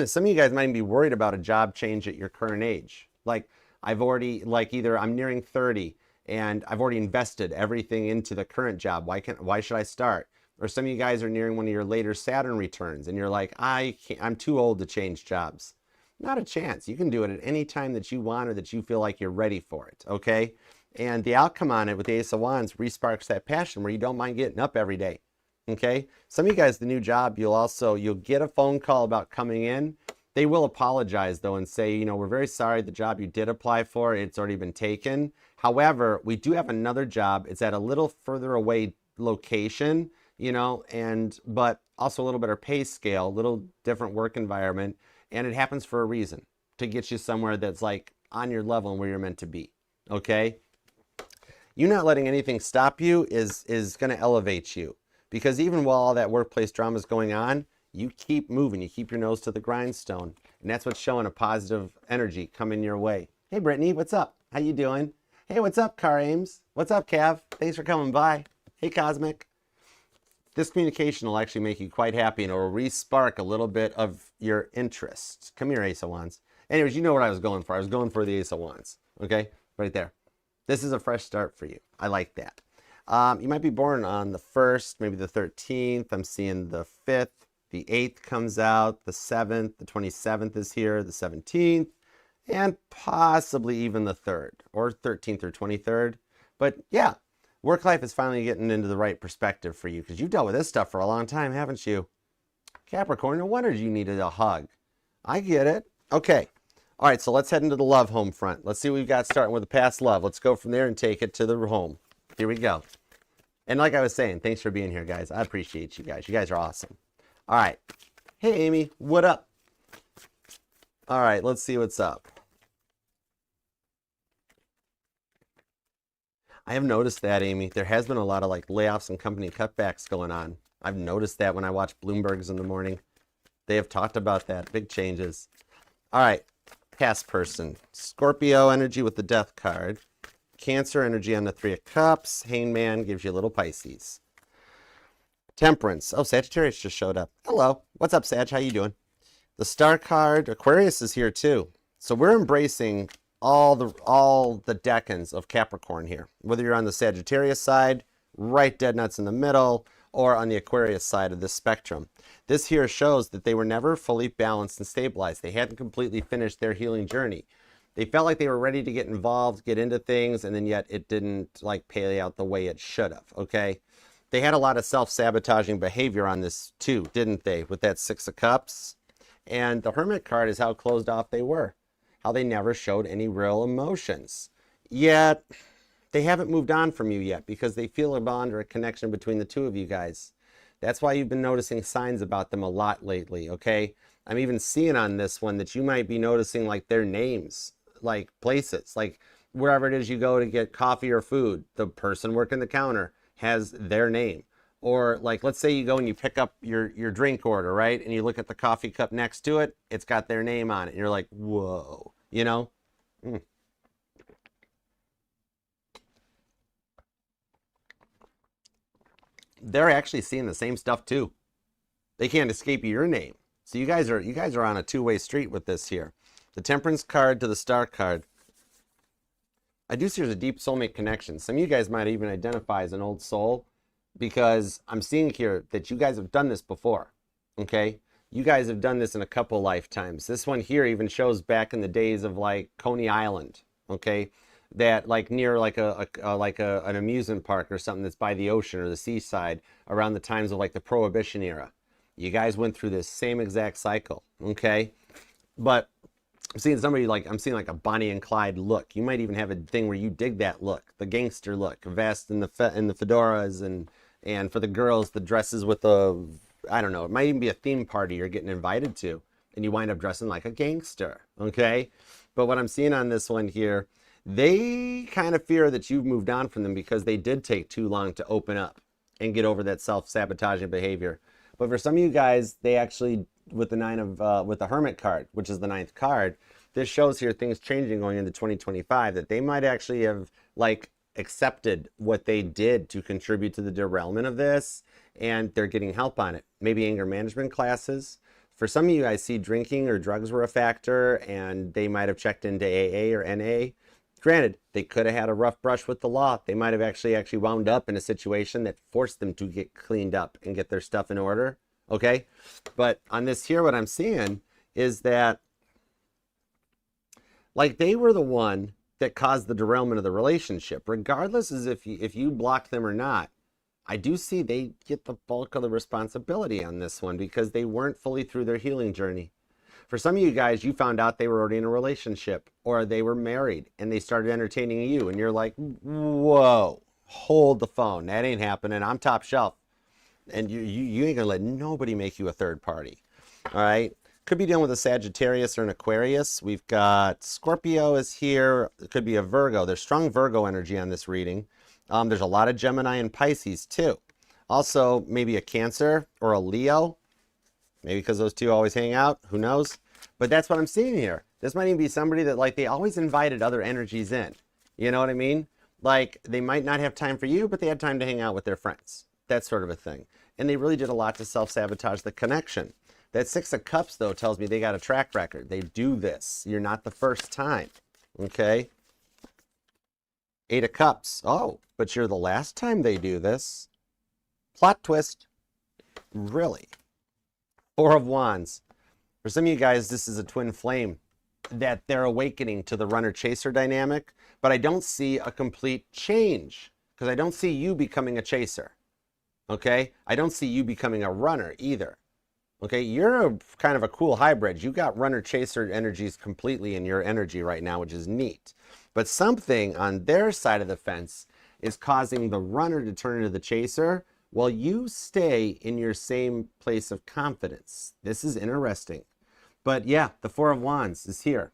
Speaker 1: Some of you guys might be worried about a job change at your current age. Like I've already, like either I'm nearing 30 and I've already invested everything into the current job. Why should I start? Or some of you guys are nearing one of your later Saturn returns and you're like, I'm too old to change jobs. Not a chance. You can do it at any time that you want or that you feel like you're ready for it. Okay. And the outcome on it with the Ace of Wands re-sparks that passion where you don't mind getting up every day. Okay. Some of you guys, the new job, you'll get a phone call about coming in. They will apologize though and say, you know, we're very sorry the job you did apply for, it's already been taken. However, we do have another job. It's at a little further away location, you know, but also a little better pay scale, a little different work environment. And it happens for a reason, to get you somewhere that's like on your level and where you're meant to be. Okay. You not letting anything stop you is going to elevate you, because even while all that workplace drama is going on, you keep moving. You keep your nose to the grindstone, and that's what's showing a positive energy coming your way. Hey, Brittany, what's up? How you doing? Hey, what's up, Car Ames? What's up, Cav? Thanks for coming by. Hey, Cosmic. This communication will actually make you quite happy, and it will re-spark a little bit of your interest. Come here, Ace of Wands. Anyways, you know what I was going for. I was going for the Ace of Wands. Okay? Right there. This is a fresh start for you. I like that. You might be born on the 1st, maybe the 13th. I'm seeing the 5th. The 8th comes out. The 7th. The 27th is here. The 17th. And possibly even the 3rd. Or 13th or 23rd. But yeah. Work life is finally getting into the right perspective for you, because you've dealt with this stuff for a long time, haven't you? Capricorn, no wonder you needed a hug. I get it. Okay. All right, so let's head into the love home front. Let's see what we've got starting with the past love. Let's go from there and take it to the home. Here we go. And like I was saying, thanks for being here, guys. I appreciate you guys. You guys are awesome. All right. Hey, Amy, what up? All right, let's see what's up. I have noticed that, Amy. There has been a lot of like layoffs and company cutbacks going on. I've noticed that when I watch Bloomberg's in the morning. They have talked about that. Big changes. All right. Past person. Scorpio energy with the Death card. Cancer energy on the 3 of Cups. Hangman gives you a little Pisces. Temperance. Oh, Sagittarius just showed up. Hello. What's up, Sag? How you doing? The Star card. Aquarius is here too. So we're embracing all the decans of Capricorn here, whether you're on the Sagittarius side, right dead nuts in the middle, or on the Aquarius side of this spectrum. This here shows that they were never fully balanced and stabilized. They hadn't completely finished their healing journey. They felt like they were ready to get involved, get into things, and then yet it didn't like pay out the way it should have, okay? They had a lot of self-sabotaging behavior on this too, didn't they, with that 6 of Cups? And the Hermit card is how closed off they were. How they never showed any real emotions. Yet, they haven't moved on from you yet, because they feel a bond or a connection between the two of you guys. That's why you've been noticing signs about them a lot lately, okay? I'm even seeing on this one that you might be noticing like their names, like places, like wherever it is you go to get coffee or food, the person working the counter has their name. Or like, let's say you go and you pick up your drink order, right? And you look at the coffee cup next to it, it's got their name on it. And you're like, whoa, you know? They're actually seeing the same stuff too. They can't escape your name. So you guys are on a two-way street with this here. The Temperance card to the Star card. I do see there's a deep soulmate connection. Some of you guys might even identify as an old soul, because I'm seeing here that you guys have done this before, okay? You guys have done this in a couple lifetimes. This one here even shows back in the days of like Coney Island, okay? That like near like an amusement park or something that's by the ocean or the seaside around the times of like the Prohibition era. You guys went through this same exact cycle, okay? But I'm seeing somebody like, I'm seeing like a Bonnie and Clyde look. You might even have a thing where you dig that look, the gangster look, vest in the fedoras, and for the girls, the dresses with the, I don't know, it might even be a theme party you're getting invited to, and you wind up dressing like a gangster, okay? But what I'm seeing on this one here, they kind of fear that you've moved on from them because they did take too long to open up and get over that self-sabotaging behavior. But for some of you guys, they actually, with the with the Hermit card, which is the 9th card, this shows here things changing going into 2025, that they might actually have like accepted what they did to contribute to the derailment of this, and they're getting help on it. Maybe anger management classes. For some of you, I see drinking or drugs were a factor, and they might have checked into AA or NA. Granted, they could have had a rough brush with the law. They might have actually wound up in a situation that forced them to get cleaned up and get their stuff in order, okay? But on this here, what I'm seeing is that like they were the one that caused the derailment of the relationship, regardless as if you blocked them or not. I do see they get the bulk of the responsibility on this one because they weren't fully through their healing journey. For some of you guys, you found out they were already in a relationship or they were married and they started entertaining you, and you're like, whoa, hold the phone. That ain't happening. I'm top shelf. And you ain't gonna let nobody make you a third party. All right. Could be dealing with a Sagittarius or an Aquarius. We've got Scorpio is here. It could be a Virgo. There's strong Virgo energy on this reading. There's a lot of Gemini and Pisces too. Also, maybe a Cancer or a Leo. Maybe because those two always hang out. Who knows? But that's what I'm seeing here. This might even be somebody that, like, they always invited other energies in. You know what I mean? Like, they might not have time for you, but they had time to hang out with their friends. That sort of a thing. And they really did a lot to self-sabotage the connection. That Six of Cups, though, tells me they got a track record. They do this. You're not the first time. Okay? Eight of Cups. Oh, but you're the last time they do this. Plot twist. Really? Four of Wands. For some of you guys, this is a twin flame that they're awakening to the runner-chaser dynamic, but I don't see a complete change because I don't see you becoming a chaser. Okay? I don't see you becoming a runner either. Okay? You're a kind of a cool hybrid. You got runner-chaser energies completely in your energy right now, which is neat. But something on their side of the fence is causing the runner to turn into the chaser while you stay in your same place of confidence. This is interesting. But yeah, the Four of Wands is here.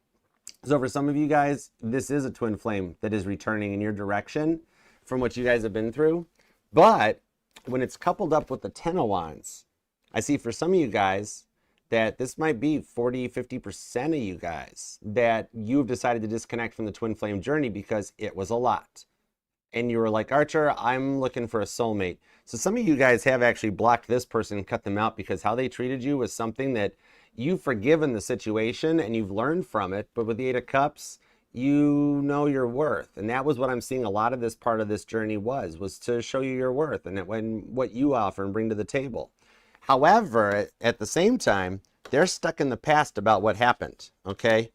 Speaker 1: So for some of you guys, this is a twin flame that is returning in your direction from what you guys have been through. But when it's coupled up with the Ten of Wands, I see for some of you guys that this might be 40, 50% of you guys that you've decided to disconnect from the twin flame journey because it was a lot. And you were like, Archer, I'm looking for a soulmate. So some of you guys have actually blocked this person and cut them out because how they treated you was something that you've forgiven the situation and you've learned from it. But with the Eight of Cups, you know your worth. And that was what I'm seeing a lot of this part of this journey was to show you your worth and what you offer and bring to the table. However, at the same time, they're stuck in the past about what happened, okay?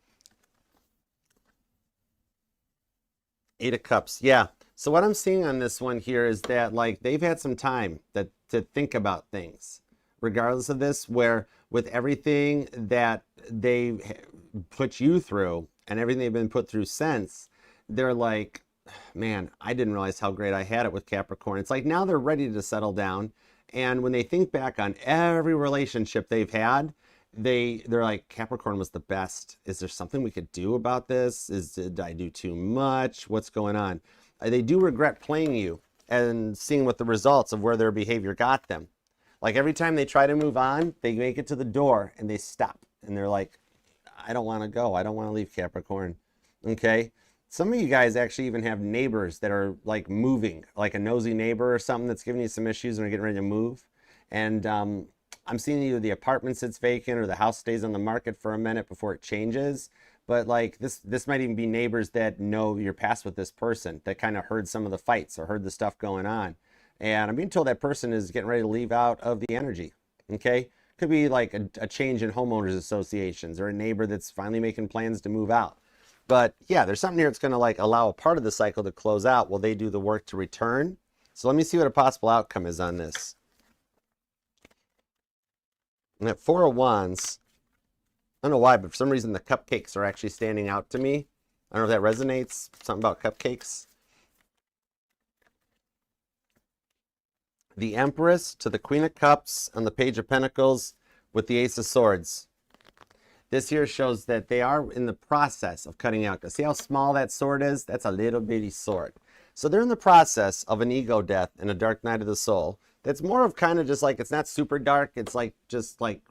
Speaker 1: Eight of Cups, yeah. So what I'm seeing on this one here is that, like, they've had some time to think about things, regardless of this, where with everything that they put you through and everything they've been put through since, they're like, man, I didn't realize how great I had it with Capricorn. It's like now they're ready to settle down. And when they think back on every relationship they've had, they're like, Capricorn was the best. Is there something we could do about this? Did I do too much? What's going on? They do regret playing you and seeing what the results of where their behavior got them. Like every time they try to move on, they make it to the door and they stop. And they're like, I don't want to go. I don't want to leave Capricorn. Okay? Some of you guys actually even have neighbors that are like moving, like a nosy neighbor or something that's giving you some issues and are getting ready to move. And I'm seeing either the apartment sits vacant or the house stays on the market for a minute before it changes. But like this might even be neighbors that know your past with this person that kind of heard some of the fights or heard the stuff going on. And I'm being told that person is getting ready to leave out of the energy. Okay? Could be like a change in homeowners associations or a neighbor that's finally making plans to move out. But yeah, there's something here that's going to like allow a part of the cycle to close out while they do the work to return. So let me see what a possible outcome is on this. And that Four of Wands, I don't know why, but for some reason the cupcakes are actually standing out to me. I don't know if that resonates, something about cupcakes. The Empress to the Queen of Cups and the Page of Pentacles with the Ace of Swords. This here shows that they are in the process of cutting out. See how small that sword is? That's a little bitty sword. So they're in the process of an ego death and a dark night of the soul. That's more of kind of just like, it's not super dark. It's like just like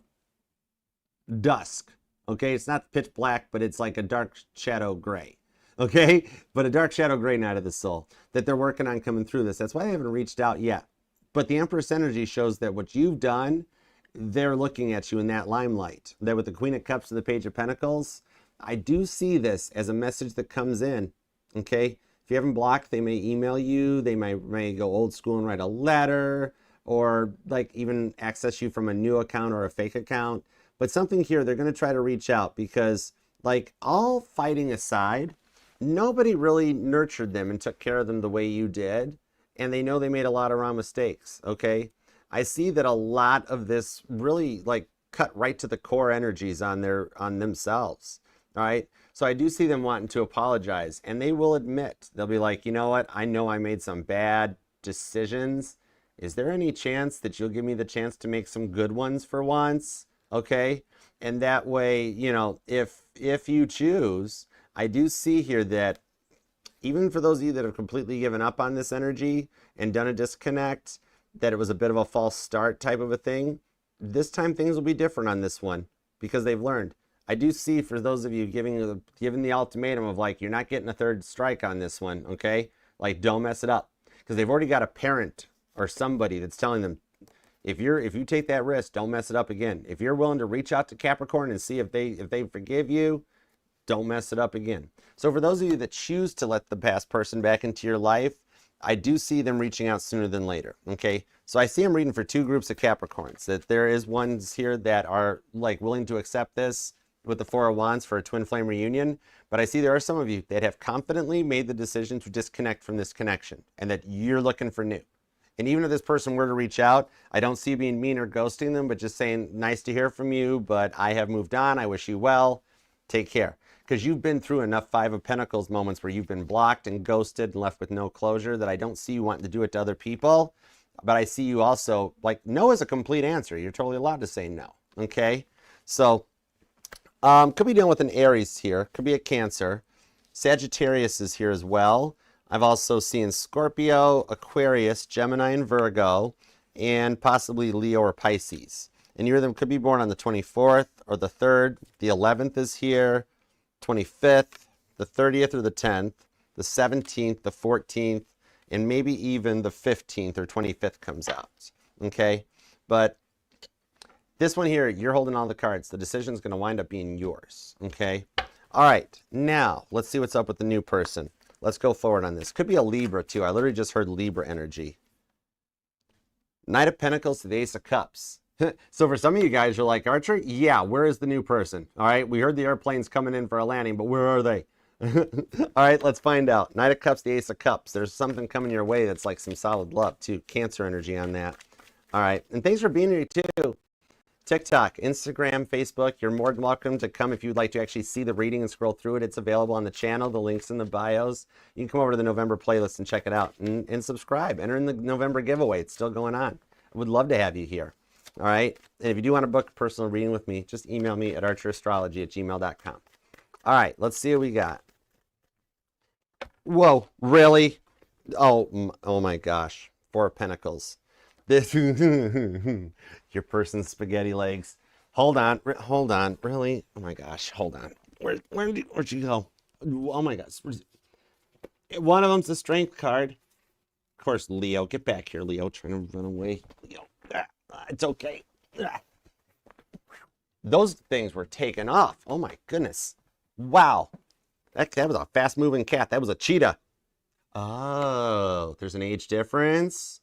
Speaker 1: dusk. Okay, it's not pitch black, but it's like a dark shadow gray. Okay, but a dark shadow gray night of the soul that they're working on coming through this. That's why they haven't reached out yet. But the Empress energy shows that what you've done, they're looking at you in that limelight. That with the Queen of Cups and the Page of Pentacles, I do see this as a message that comes in. Okay, if you haven't blocked, they may email you. They may go old school and write a letter, or like even access you from a new account or a fake account. But something here, they're going to try to reach out because, like, all fighting aside, nobody really nurtured them and took care of them the way you did. And they know they made a lot of wrong mistakes, okay? I see that a lot of this really, like, cut right to the core energies on themselves, all right? So I do see them wanting to apologize, and they will admit. They'll be like, you know what? I know I made some bad decisions. Is there any chance that you'll give me the chance to make some good ones for once? Okay, and that way, you know, if you choose, I do see here that even for those of you that have completely given up on this energy and done a disconnect, that it was a bit of a false start type of a thing, this time things will be different on this one because they've learned. I do see for those of you giving the ultimatum of like, you're not getting a third strike on this one, okay? Like, don't mess it up, because they've already got a parent or somebody that's telling them, if you take that risk, don't mess it up again. If you're willing to reach out to Capricorn and see if they forgive you, don't mess it up again. So for those of you that choose to let the past person back into your life, I do see them reaching out sooner than later, okay? So I see I'm reading for two groups of Capricorns, that there is ones here that are like willing to accept this with the Four of Wands for a twin flame reunion, but I see there are some of you that have confidently made the decision to disconnect from this connection and that you're looking for new. And even if this person were to reach out, I don't see you being mean or ghosting them, but just saying, nice to hear from you, but I have moved on. I wish you well. Take care. Because you've been through enough Five of Pentacles moments where you've been blocked and ghosted and left with no closure that I don't see you wanting to do it to other people. But I see you also, like, no is a complete answer. You're totally allowed to say no, okay? So, could be dealing with an Aries here. Could be a Cancer. Sagittarius is here as well. I've also seen Scorpio, Aquarius, Gemini, and Virgo, and possibly Leo or Pisces. And you them could be born on the 24th or the 3rd. The 11th is here, 25th, the 30th or the 10th, the 17th, the 14th, and maybe even the 15th or 25th comes out, okay? But this one here, you're holding all the cards. The decision's going to wind up being yours, okay? All right, now let's see what's up with the new person. Let's go forward on this. Could be a Libra too. I literally just heard Libra energy. Knight of Pentacles to the Ace of Cups. So for some of you guys, you're like, Archer, yeah, where is the new person? All right, we heard the airplanes coming in for a landing, but where are they? All right, let's find out. Knight of Cups, the Ace of Cups. There's something coming your way that's like some solid love too. Cancer energy on that. All right, and thanks for being here too. TikTok, Instagram, Facebook, you're more than welcome to come if you'd like to actually see the reading and scroll through it. It's available on the channel. The link's in the bios. You can come over to the November playlist and check it out and subscribe. Enter in the November giveaway. It's still going on. I would love to have you here. All right. And if you do want to book a personal reading with me, just email me at archerastrology@gmail.com. All right. Let's see what we got. Whoa. Really? Oh my gosh. Four of Pentacles. This your person's spaghetti legs. Hold on, really? Oh my gosh, hold on. Where'd you go? Oh my gosh. One of them's the Strength card. Of course, Leo. Get back here, Leo. Trying to run away. Leo. It's okay. Those things were taken off. Oh my goodness. Wow. That was a fast-moving cat. That was a cheetah. Oh, there's an age difference.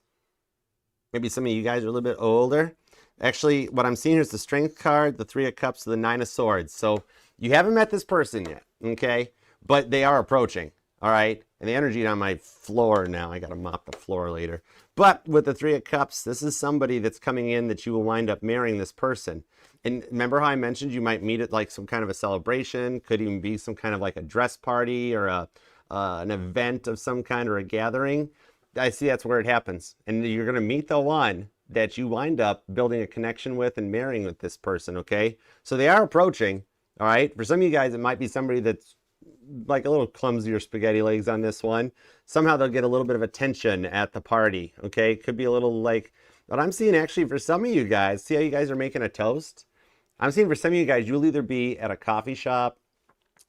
Speaker 1: Maybe some of you guys are a little bit older. Actually, what I'm seeing here is the Strength card, the Three of Cups, the Nine of Swords. So you haven't met this person yet, okay? But they are approaching, all right? And the energy on my floor now, I got to mop the floor later. But with the Three of Cups, this is somebody that's coming in that you will wind up marrying this person. And remember how I mentioned you might meet at like some kind of a celebration, could even be some kind of like a dress party or an event of some kind or a gathering. I see that's where it happens. And you're going to meet the one that you wind up building a connection with and marrying with this person, okay? So they are approaching, all right? For some of you guys, it might be somebody that's like a little clumsier spaghetti legs on this one. Somehow they'll get a little bit of attention at the party, okay? Could be a little like, what I'm seeing actually for some of you guys, see how you guys are making a toast? I'm seeing for some of you guys, you'll either be at a coffee shop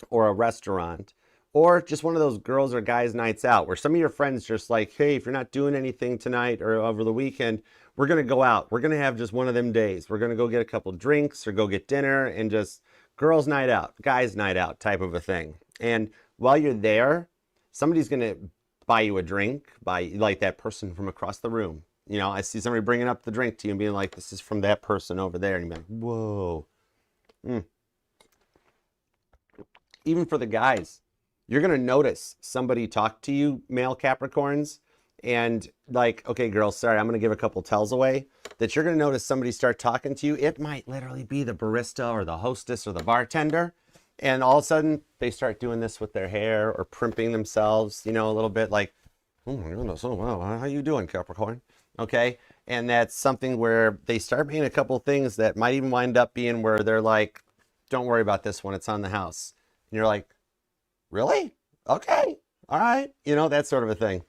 Speaker 1: or a restaurant, or just one of those girls or guys nights out where some of your friends just like, hey, if you're not doing anything tonight or over the weekend, we're going to go out. We're going to have just one of them days. We're going to go get a couple drinks or go get dinner and just girls night out, guys night out type of a thing. And while you're there, somebody's going to buy you a drink, buy like that person from across the room. You know, I see somebody bringing up the drink to you and being like, this is from that person over there. And you're like, whoa. Even for the guys, you're going to notice somebody talk to you, male Capricorns, and like, okay, girls, sorry, I'm going to give a couple tells away, that you're going to notice somebody start talking to you. It might literally be the barista or the hostess or the bartender. And all of a sudden, they start doing this with their hair or primping themselves, you know, a little bit like, oh my goodness, oh wow, how you doing, Capricorn? Okay, and that's something where they start making a couple things that might even wind up being where they're like, don't worry about this one, it's on the house. And you're like, really? Okay. All right, you know, that sort of a thing.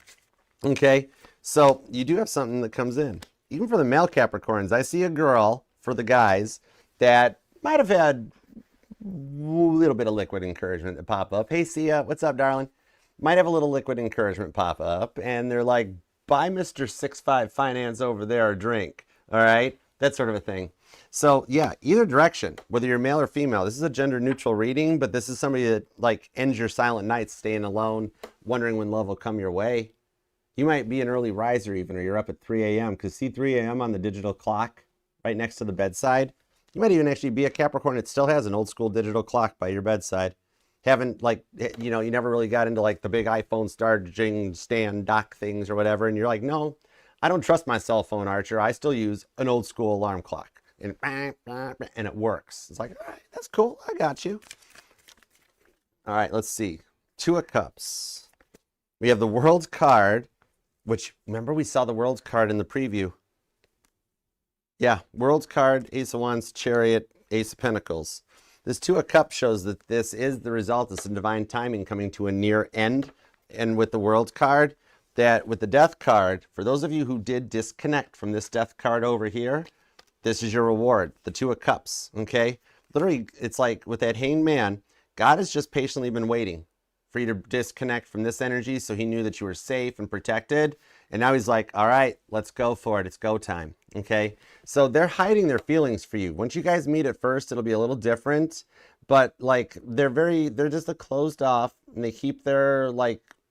Speaker 1: Okay, so you do have something that comes in. Even for the male Capricorns, I see a girl, for the guys, that might have had a little bit of liquid encouragement to pop up. Hey, Sia, what's up, darling? Might have a little liquid encouragement pop up, and they're like, buy Mr. 6'5" Finance over there a drink, all right? That sort of a thing. So yeah, either direction, whether you're male or female, this is a gender neutral reading, but this is somebody that like ends your silent nights staying alone, wondering when love will come your way. You might be an early riser even, or you're up at 3 a.m. because see 3 a.m. on the digital clock right next to the bedside. You might even actually be a Capricorn that still has an old school digital clock by your bedside. Haven't, like, you know, you never really got into like the big iPhone charging stand dock things or whatever, and you're like, no, I don't trust my cell phone, Archer. I still use an old school alarm clock, and it works. It's like, all right, that's cool. I got you. All right, let's see. Two of Cups. We have the World's card, which, remember, we saw the World's card in the preview. Yeah, World's card, Ace of Wands, Chariot, Ace of Pentacles. This Two of Cups shows that this is the result of some divine timing coming to a near end. And with the World's card, that with the Death card, for those of you who did disconnect from this Death card over here, this is your reward, the Two of Cups, okay? Literally, it's like with that Hanged Man, God has just patiently been waiting for you to disconnect from this energy so he knew that you were safe and protected. And now he's like, all right, let's go for it. It's go time, okay? So they're hiding their feelings for you. Once you guys meet at first, it'll be a little different, but like they're just a closed off, and they keep their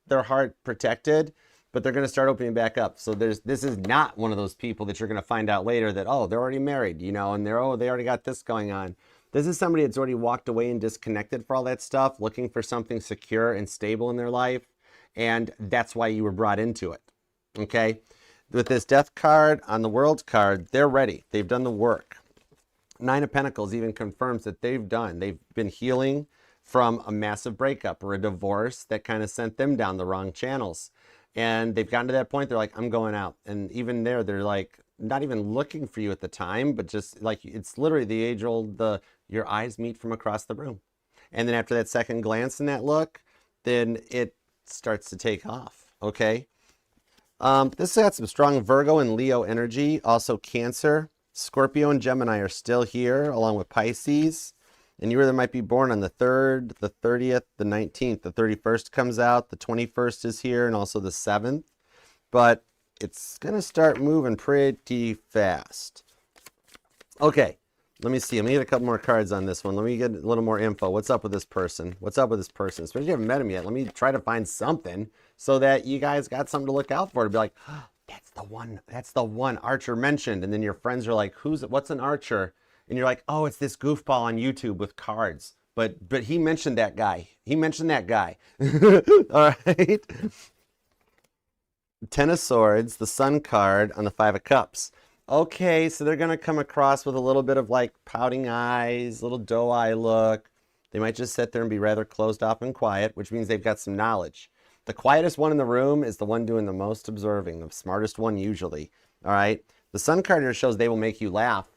Speaker 1: heart protected, but they're going to start opening back up. So this is not one of those people that you're going to find out later that, oh, they're already married, you know, and they already got this going on. This is somebody that's already walked away and disconnected for all that stuff, looking for something secure and stable in their life. And that's why you were brought into it. Okay? With this Death card on the World's card, they're ready. They've done the work. Nine of Pentacles even confirms that they've been healing from a massive breakup or a divorce that kind of sent them down the wrong channels. And they've gotten to that point, they're like, I'm going out. And even there, they're like, not even looking for you at the time, but just like, it's literally the age-old, your eyes meet from across the room. And then after that second glance and that look, then it starts to take off, okay? This has got some strong Virgo and Leo energy, also Cancer. Scorpio and Gemini are still here, along with Pisces. And you either might be born on the 3rd, the 30th, the 19th. The 31st comes out, the 21st is here, and also the 7th. But it's going to start moving pretty fast. Okay, let me see. I'm going to get a couple more cards on this one. Let me get a little more info. What's up with this person? What's up with this person? Especially if you haven't met him yet. Let me try to find something so that you guys got something to look out for. To be like, oh, that's the one Archer mentioned. And then your friends are like, what's an Archer? And you're like, oh, it's this goofball on YouTube with cards. But he mentioned that guy. He mentioned that guy. All right. Ten of Swords, the Sun card on the Five of Cups. Okay, so they're going to come across with a little bit of like pouting eyes, little doe eye look. They might just sit there and be rather closed off and quiet, which means they've got some knowledge. The quietest one in the room is the one doing the most observing, the smartest one usually. All right. The Sun card here shows they will make you laugh.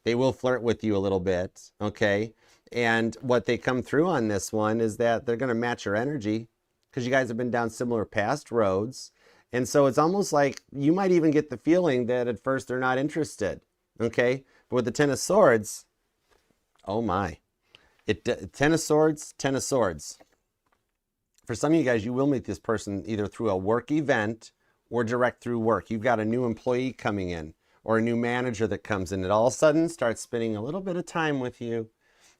Speaker 1: They will flirt with you a little bit, okay? And what they come through on this one is that they're going to match your energy because you guys have been down similar past roads. And so it's almost like you might even get the feeling that at first they're not interested, okay? But with the Ten of Swords, oh my. Ten of Swords, Ten of Swords. For some of you guys, you will meet this person either through a work event or direct through work. You've got a new employee coming in, or a new manager that comes in, it all of a sudden starts spending a little bit of time with you.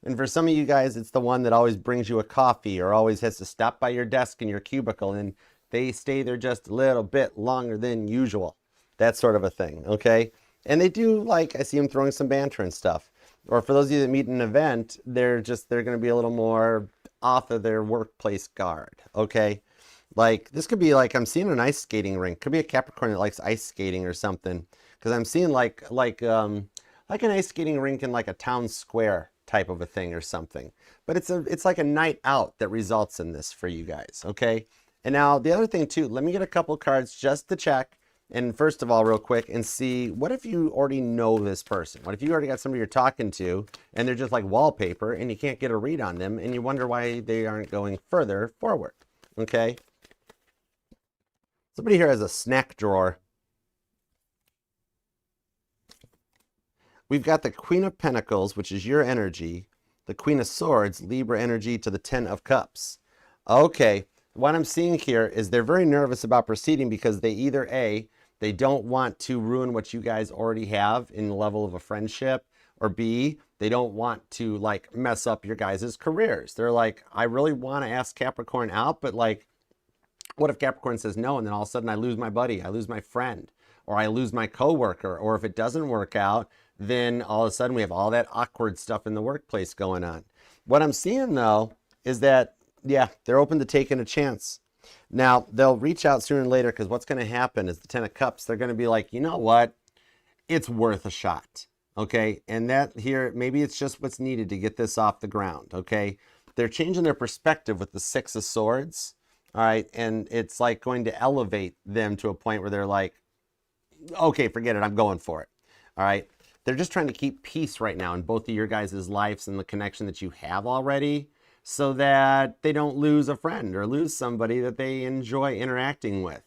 Speaker 1: And for some of you guys, it's the one that always brings you a coffee or always has to stop by your desk in your cubicle, and they stay there just a little bit longer than usual. That sort of a thing, okay? And they do, like, I see them throwing some banter and stuff. Or for those of you that meet an event, they're going to be a little more off of their workplace guard, okay? Like, this could be like, I'm seeing an ice skating rink. Could be a Capricorn that likes ice skating or something. Because I'm seeing like an ice skating rink in like a town square type of a thing or something. But it's like a night out that results in this for you guys, okay? And now the other thing too, let me get a couple cards just to check. And first of all, real quick, and see, what if you already know this person? What if you already got somebody you're talking to and they're just like wallpaper and you can't get a read on them and you wonder why they aren't going further forward, okay? Somebody here has a snack drawer. We've got the Queen of Pentacles, which is your energy, the Queen of Swords, Libra energy, to the Ten of Cups. Okay, what I'm seeing here is they're very nervous about proceeding because they either A, they don't want to ruin what you guys already have in the level of a friendship, or B, they don't want to like mess up your guys' careers. They're like, I really want to ask Capricorn out, but like, what if Capricorn says no, and then all of a sudden I lose my buddy, I lose my friend, or I lose my coworker, or if it doesn't work out, then all of a sudden we have all that awkward stuff in the workplace going on. What I'm seeing though is that, yeah, they're open to taking a chance. Now, they'll reach out sooner or later because what's going to happen is the Ten of Cups, they're going to be like, you know what? It's worth a shot, okay? And that here, maybe it's just what's needed to get this off the ground, okay? They're changing their perspective with the Six of Swords, all right? And it's like going to elevate them to a point where they're like, okay, forget it, I'm going for it, all right? They're just trying to keep peace right now in both of your guys' lives and the connection that you have already, so that they don't lose a friend or lose somebody that they enjoy interacting with.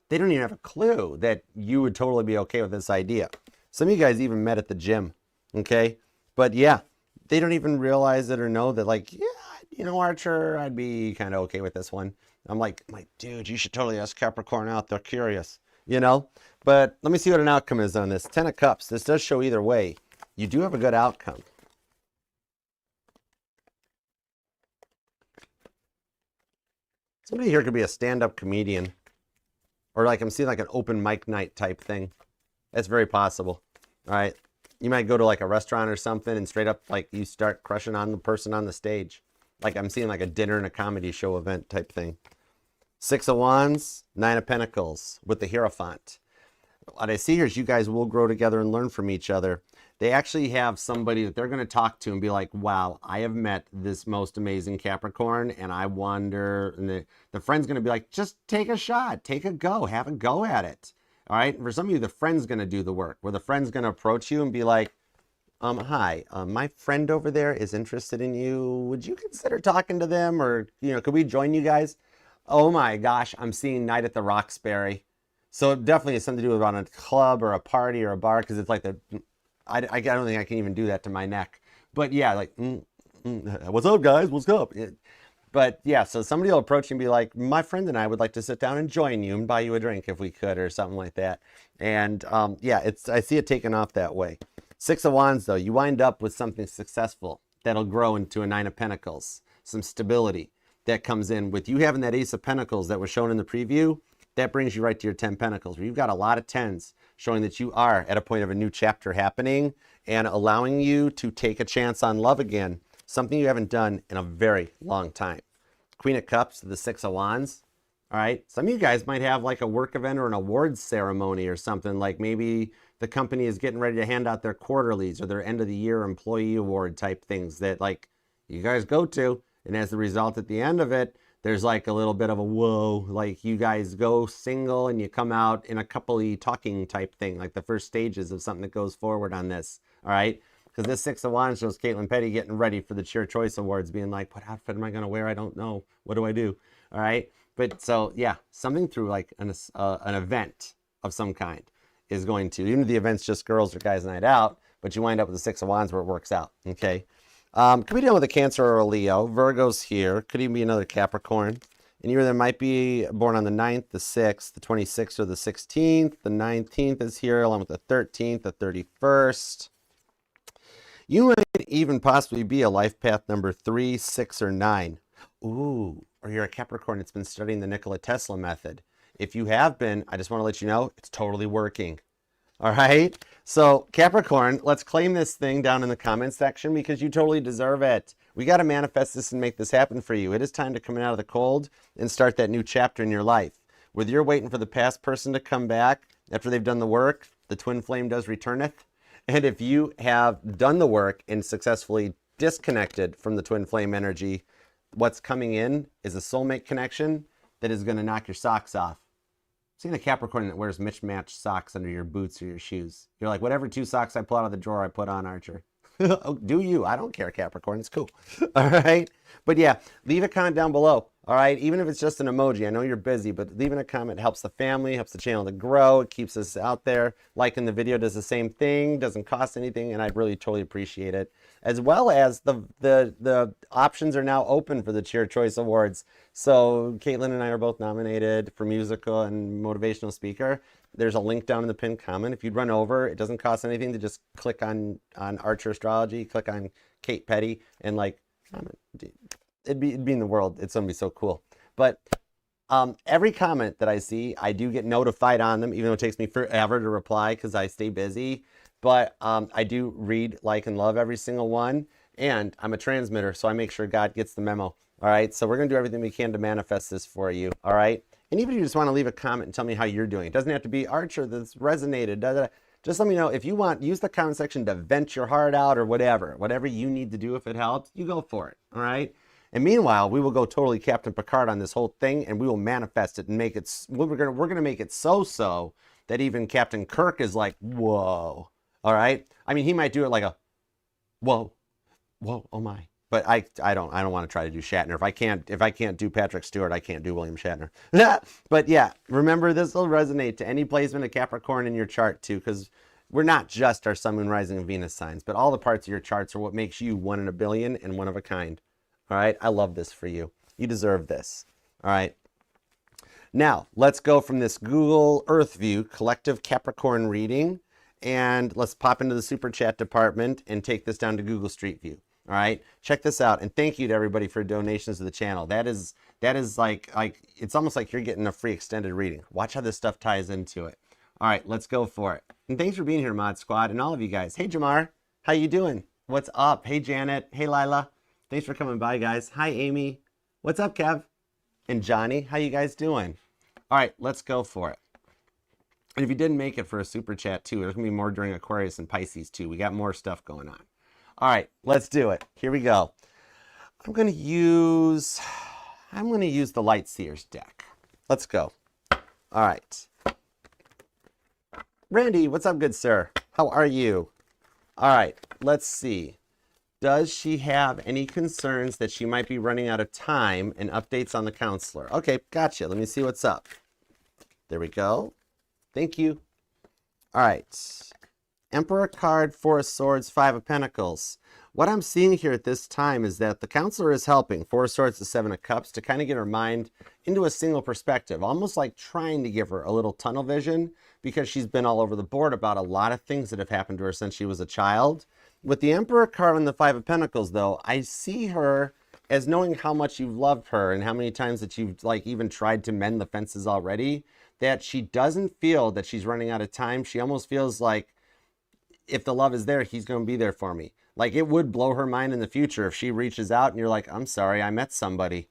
Speaker 1: They don't even have a clue that you would totally be okay with this idea. Some of you guys even met at the gym, okay? But yeah, they don't even realize it or know that like, yeah, you know, Archer, I'd be kind of okay with this one. I'm like, dude, you should totally ask Capricorn out. They're curious, you know? But let me see what an outcome is on this. Ten of Cups, this does show either way. You do have a good outcome. Somebody here could be a stand-up comedian, or like I'm seeing like an open mic night type thing. That's very possible. All right. You might go to like a restaurant or something and straight up like you start crushing on the person on the stage. Like I'm seeing like a dinner and a comedy show event type thing. Six of Wands, Nine of Pentacles with the Hierophant. What I see here is you guys will grow together and learn from each other. They actually have somebody that they're going to talk to and be like, wow, I have met this most amazing Capricorn, and I wonder, and the friend's going to be like, just take a shot, take a go, have a go at it. All right. For some of you, the friend's going to do the work, where the friend's going to approach you and be like, hi, my friend over there is interested in you. Would you consider talking to them? Or, you know, could we join you guys? Oh my gosh, I'm seeing Night at the Roxbury. So it definitely has something to do with on a club or a party or a bar, because it's like the, I don't think I can even do that to my neck. But yeah, like, what's up, guys? What's up? But yeah, so somebody will approach you and be like, my friend and I would like to sit down and join you and buy you a drink if we could, or something like that. And yeah, I see it taking off that way. Six of Wands, though, you wind up with something successful that'll grow into a Nine of Pentacles, some stability that comes in with you having that Ace of Pentacles that was shown in the preview. That brings you right to your 10 Pentacles, where you've got a lot of tens, showing that you are at a point of a new chapter happening and allowing you to take a chance on love again, something you haven't done in a very long time. Queen of Cups to the Six of Wands. All right. Some of you guys might have like a work event or an awards ceremony or something, like maybe the company is getting ready to hand out their quarterlies or their end of the year employee award type things that like you guys go to. And as a result, at the end of it, there's like a little bit of a whoa, like you guys go single and you come out in a coupley talking type thing, like the first stages of something that goes forward on this. All right. Because this Six of Wands shows Caitlin Petty getting ready for the Cheer Choice Awards, being like, what outfit am I going to wear? I don't know. What do I do? All right. But so, yeah, something through like an event of some kind is going to, even if the event's just girls or guys night out, but you wind up with the Six of Wands where it works out. Okay. Could be dealing with a Cancer or a Leo. Virgo's here. Could even be another Capricorn. And you either might be born on the 9th, the 6th, the 26th, or the 16th. The 19th is here, along with the 13th, the 31st. You might even possibly be a life path number 3, 6, or 9. Ooh, or you're a Capricorn that's been studying the Nikola Tesla method. If you have been, I just want to let you know, it's totally working. All right. So Capricorn, let's claim this thing down in the comments section, because you totally deserve it. We got to manifest this and make this happen for you. It is time to come out of the cold and start that new chapter in your life. Whether you're waiting for the past person to come back after they've done the work, the twin flame does returneth. And if you have done the work and successfully disconnected from the twin flame energy, what's coming in is a soulmate connection that is going to knock your socks off. See the Capricorn that wears mismatched socks under your boots or your shoes. You're like, whatever 2 socks I pull out of the drawer, I put on, Archer. Oh, do you? I don't care, Capricorn. It's cool. All right. But yeah, leave a comment down below. All right, even if it's just an emoji, I know you're busy, but leaving a comment helps the family, helps the channel to grow. It keeps us out there. Liking the video does the same thing, doesn't cost anything, and I really totally appreciate it. As well as the options are now open for the Cheer Choice Awards. So Caitlin and I are both nominated for musical and motivational speaker. There's a link down in the pinned comment. If you'd run over, it doesn't cost anything to just click on Archer Astrology, click on Kate Petty, and like comment. It'd be in the world. It's gonna be so cool. But every comment that I see, I do get notified on them, even though it takes me forever to reply because I stay busy. But I do read, like, and love every single one. And I'm a transmitter, so I make sure God gets the memo. All right. So we're gonna do everything we can to manifest this for you. All right. And even if you just want to leave a comment and tell me how you're doing, it doesn't have to be Archer that's resonated. Just let me know. If you want, use the comment section to vent your heart out or whatever you need to do. If it helps, you go for it. All right. And meanwhile, we will go totally Captain Picard on this whole thing, and we will manifest it and make it. We're gonna make it so that even Captain Kirk is like, whoa. All right. I mean, he might do it like a, whoa, oh my. But I don't want to try to do Shatner. If I can't do Patrick Stewart, I can't do William Shatner. But yeah, remember, this will resonate to any placement of Capricorn in your chart too, because we're not just our Sun, Moon, Rising, and Venus signs, but all the parts of your charts are what makes you one in a billion and one of a kind. All right, I love this for you. You deserve this. All right. Now, let's go from this Google Earth View collective Capricorn reading, and let's pop into the Super Chat department and take this down to Google Street View. All right, check this out. And thank you to everybody for donations to the channel. That is like it's almost like you're getting a free extended reading. Watch how this stuff ties into it. All right, let's go for it. And thanks for being here, Mod Squad, and all of you guys. Hey, Jamar, how you doing? What's up? Hey, Janet. Hey, Lila. Thanks for coming by, guys. Hi, Amy. What's up, Kev? And Johnny, how you guys doing? All right, let's go for it. And if you didn't make it for a Super Chat, too, there's going to be more during Aquarius and Pisces, too. We got more stuff going on. All right, let's do it. Here we go. I'm going to use the Light Seers deck. Let's go. All right. Randy, what's up, good sir? How are you? All right, let's see. Does she have any concerns that she might be running out of time, and updates on the counselor? Okay, gotcha. Let me see what's up. There we go. Thank you. All right. Emperor card, Four of Swords, Five of Pentacles. What I'm seeing here at this time is that the counselor is helping, Four of Swords to Seven of Cups, to kind of get her mind into a single perspective, almost like trying to give her a little tunnel vision, because she's been all over the board about a lot of things that have happened to her since she was a child. With the Emperor card and the Five of Pentacles, though, I see her as knowing how much you've loved her and how many times that you've like even tried to mend the fences already, that she doesn't feel that she's running out of time. She almost feels like if the love is there, he's going to be there for me. Like, it would blow her mind in the future if she reaches out and you're like, I'm sorry, I met somebody.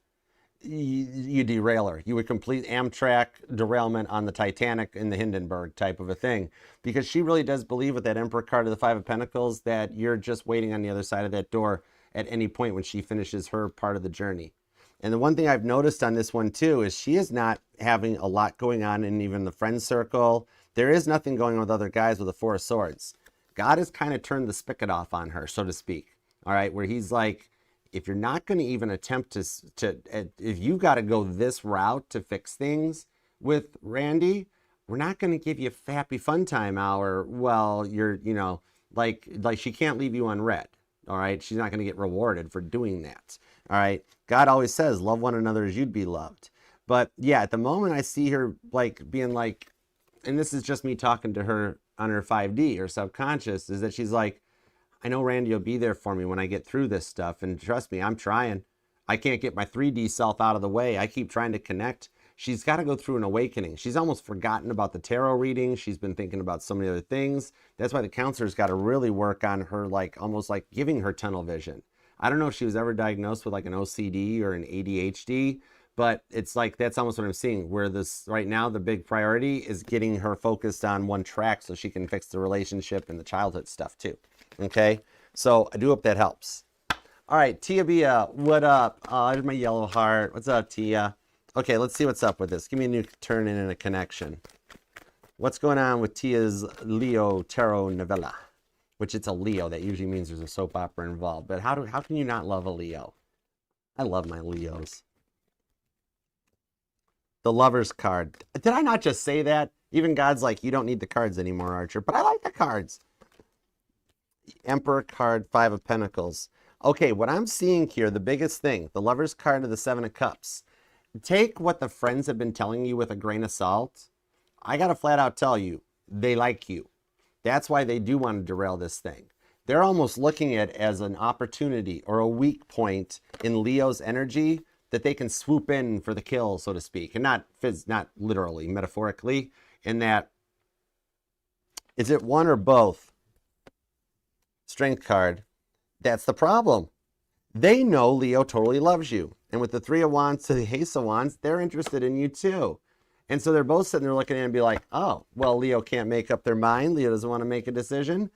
Speaker 1: You derail her. You would complete Amtrak derailment on the Titanic in the Hindenburg type of a thing, because she really does believe with that Emperor card of the Five of Pentacles that you're just waiting on the other side of that door at any point when she finishes her part of the journey. And the one thing I've noticed on this one too is she is not having a lot going on in even the friend circle. There is nothing going on with other guys with the Four of Swords. God has kind of turned the spigot off on her, so to speak. All right, where he's like, if you're not going to even attempt if you got to go this route to fix things with Randy, we're not going to give you a happy fun time hour. Well, you're, like she can't leave you unread. All right. She's not going to get rewarded for doing that. All right. God always says, love one another as you'd be loved. But yeah, at the moment I see her like being like, and this is just me talking to her on her 5D or subconscious, is that she's like, I know Randy will be there for me when I get through this stuff. And trust me, I'm trying. I can't get my 3D self out of the way. I keep trying to connect. She's got to go through an awakening. She's almost forgotten about the tarot reading. She's been thinking about so many other things. That's why the counselor's got to really work on her, like almost like giving her tunnel vision. I don't know if she was ever diagnosed with like an OCD or an ADHD, but it's like, that's almost what I'm seeing, where this right now, the big priority is getting her focused on one track so she can fix the relationship and the childhood stuff too. Okay, so I do hope that helps. All right, Tia Bia, what up? There's my yellow heart. What's up, Tia? Okay, let's see what's up with this. Give me a new turn in and a connection. What's going on with Tia's Leo tarot novella? Which it's a Leo. That usually means there's a soap opera involved. But how can you not love a Leo? I love my Leos. the Lover's card. Did I not just say that? Even God's like, you don't need the cards anymore, Archer. But I like the cards. Emperor card, 5 of Pentacles. Okay, what I'm seeing here, the biggest thing, the Lover's card of the 7 of Cups. Take what the friends have been telling you with a grain of salt. I got to flat out tell you, they like you. That's why they do want to derail this thing. They're almost looking at it as an opportunity or a weak point in Leo's energy that they can swoop in for the kill, so to speak. And not literally, metaphorically, in that, is it one or both? Strength card. That's the problem. They know Leo totally loves you. And with the 3 of Wands to the Ace of Wands, they're interested in you too. And so they're both sitting there looking at it and be like, oh, well, Leo can't make up their mind. Leo doesn't want to make a decision.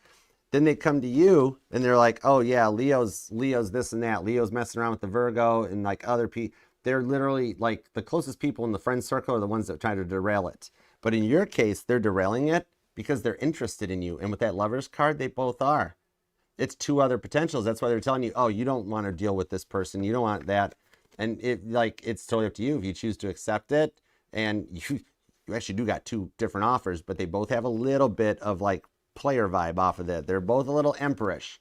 Speaker 1: Then they come to you and they're like, oh yeah, Leo's this and that. Leo's messing around with the Virgo and like other people. They're literally like the closest people in the friend circle are the ones that try to derail it. But in your case, they're derailing it because they're interested in you. And with that Lover's card, they both are. It's 2 other potentials. That's why they're telling you, oh, you don't want to deal with this person. You don't want that. And it's totally up to you if you choose to accept it. And you actually do got 2 different offers, but they both have a little bit of like player vibe off of that. They're both a little emperorish.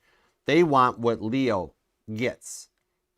Speaker 1: They want what Leo gets.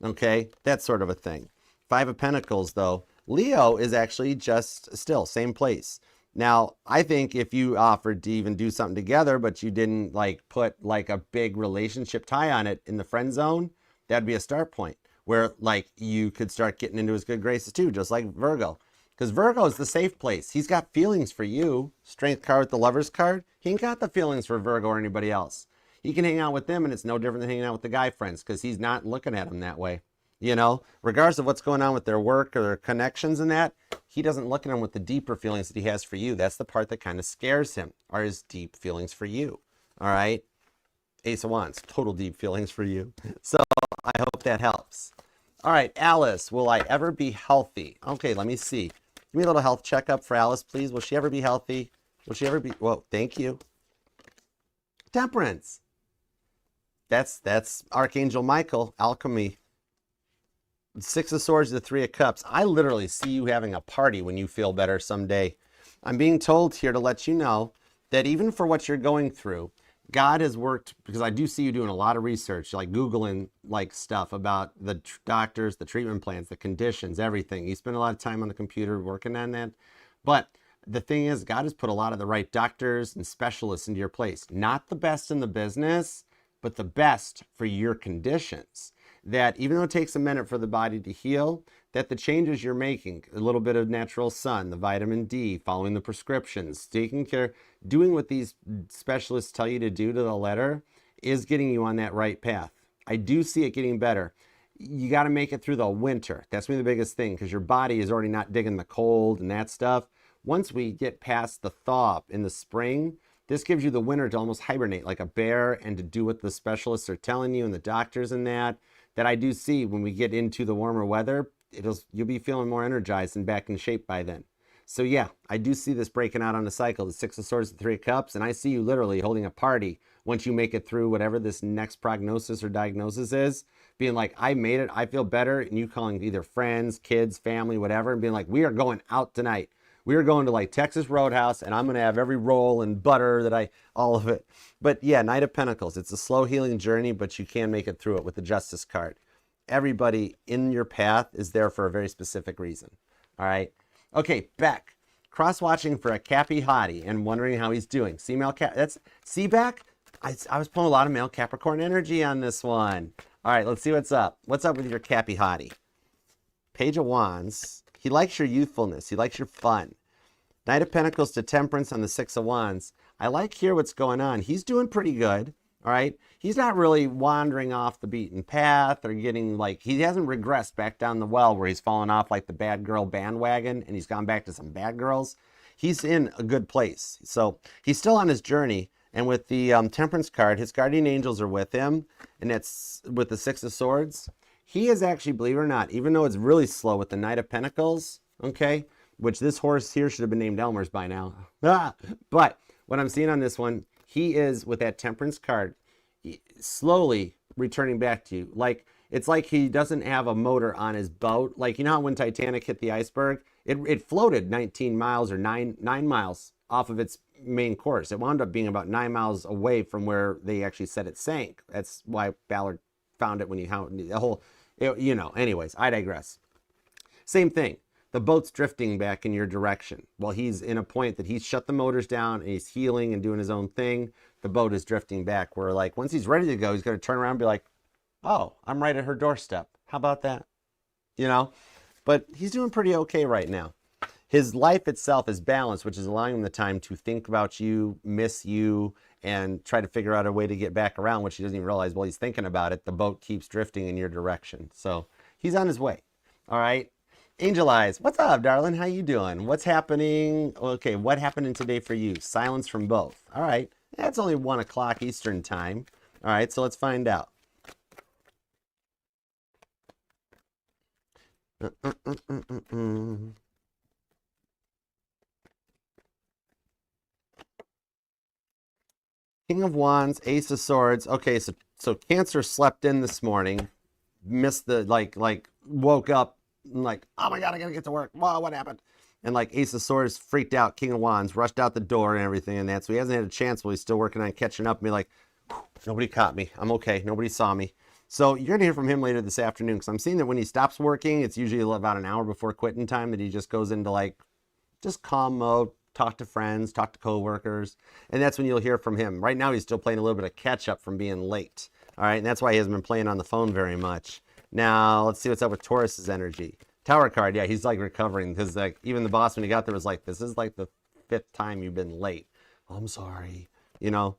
Speaker 1: Okay, that's sort of a thing. 5 of Pentacles, though. Leo is actually just still same place. Now, I think if you offered to even do something together, but you didn't like put like a big relationship tie on it in the friend zone, that'd be a start point where like you could start getting into his good graces too, just like Virgo. Because Virgo is the safe place. He's got feelings for you. Strength card with the Lover's card. He ain't got the feelings for Virgo or anybody else. He can hang out with them and it's no different than hanging out with the guy friends because he's not looking at them that way. You know, regardless of what's going on with their work or their connections and that, he doesn't look at them with the deeper feelings that he has for you. That's the part that kind of scares him, are his deep feelings for you. All right? Ace of Wands, total deep feelings for you. So I hope that helps. All right, Alice, will I ever be healthy? Okay, let me see. Give me a little health checkup for Alice, please. Will she ever be healthy? Will she ever be... Whoa, thank you. Temperance. That's Archangel Michael, alchemy. 6 of Swords, the 3 of Cups. I literally see you having a party when you feel better someday. I'm being told here to let you know that even for what you're going through, God has worked, because I do see you doing a lot of research, like Googling like stuff about the doctors, the treatment plans, the conditions, everything. You spend a lot of time on the computer working on that. But the thing is, God has put a lot of the right doctors and specialists into your place. Not the best in the business, but the best for your conditions. That even though it takes a minute for the body to heal, that the changes you're making, a little bit of natural sun, the vitamin D, following the prescriptions, taking care, doing what these specialists tell you to do to the letter is getting you on that right path. I do see it getting better. You got to make it through the winter. That's going to be the biggest thing because your body is already not digging the cold and that stuff. Once we get past the thaw in the spring, this gives you the winter to almost hibernate like a bear and to do what the specialists are telling you and the doctors and that I do see when we get into the warmer weather, you'll be feeling more energized and back in shape by then. So yeah, I do see this breaking out on the cycle, the 6 of Swords, the 3 of Cups, and I see you literally holding a party once you make it through whatever this next prognosis or diagnosis is, being like, I made it, I feel better, and you calling either friends, kids, family, whatever, and being like, we are going out tonight. We are going to like Texas Roadhouse and I'm going to have every roll and butter all of it. But yeah, Knight of Pentacles. It's a slow healing journey, but you can make it through it with the Justice card. Everybody in your path is there for a very specific reason. All right. Okay, Beck. Cross-watching for a Cappy hottie and wondering how he's doing. See, Beck? I was pulling a lot of male Capricorn energy on this one. All right, let's see what's up. What's up with your Cappy hottie? Page of Wands. He likes your youthfulness. He likes your fun. Knight of Pentacles to Temperance on the 6 of Wands. I like here what's going on. He's doing pretty good. All right. He's not really wandering off the beaten path or getting like, he hasn't regressed back down the well where he's fallen off like the bad girl bandwagon and he's gone back to some bad girls. He's in a good place. So he's still on his journey. And with the Temperance card, his guardian angels are with him. And that's with the 6 of Swords. He is actually, believe it or not, even though it's really slow with the Knight of Pentacles, okay, which this horse here should have been named Elmer's by now. But what I'm seeing on this one, he is, with that Temperance card, slowly returning back to you. Like, It's like he doesn't have a motor on his boat. Like, you know how when Titanic hit the iceberg, it floated 19 miles or nine miles off of its main course. It wound up being about 9 miles away from where they actually said it sank. That's why Ballard found it when he the whole, you know, anyways, I digress. Same thing. The boat's drifting back in your direction. Well, he's in a point that he's shut the motors down and he's healing and doing his own thing. The boat is drifting back where, like, once he's ready to go, he's going to turn around and be like, oh, I'm right at her doorstep. How about that? You know, but he's doing pretty okay right now. His life itself is balanced, which is allowing him the time to think about you, miss you, and try to figure out a way to get back around, which he doesn't even realize while he's thinking about it. The boat keeps drifting in your direction. So he's on his way. All right. Angel Eyes, what's up, darling? How you doing? What's happening? Okay, what happening today for you? Silence from both. All right. That's only 1 o'clock Eastern time. All right, so let's find out. King of Wands, Ace of Swords. Okay, so Cancer slept in this morning, missed the, like woke up, like, oh my God, I gotta get to work. Wow, what happened? And like Ace of Swords freaked out, King of Wands, rushed out the door and everything and that. So he hasn't had a chance while he's still working on catching up and be like, nobody caught me. I'm okay. Nobody saw me. So you're going to hear from him later this afternoon because I'm seeing that when he stops working, it's usually about an hour before quitting time that he just goes into like just calm mode, talk to friends, talk to coworkers. And that's when you'll hear from him. Right now, he's still playing a little bit of catch up from being late. All right. And that's why he hasn't been playing on the phone very much. Now, let's see what's up with Taurus's energy. Tower card. Yeah, he's like recovering because like even the boss when he got there was like, this is like the 5th time you've been late. Oh, I'm sorry. You know.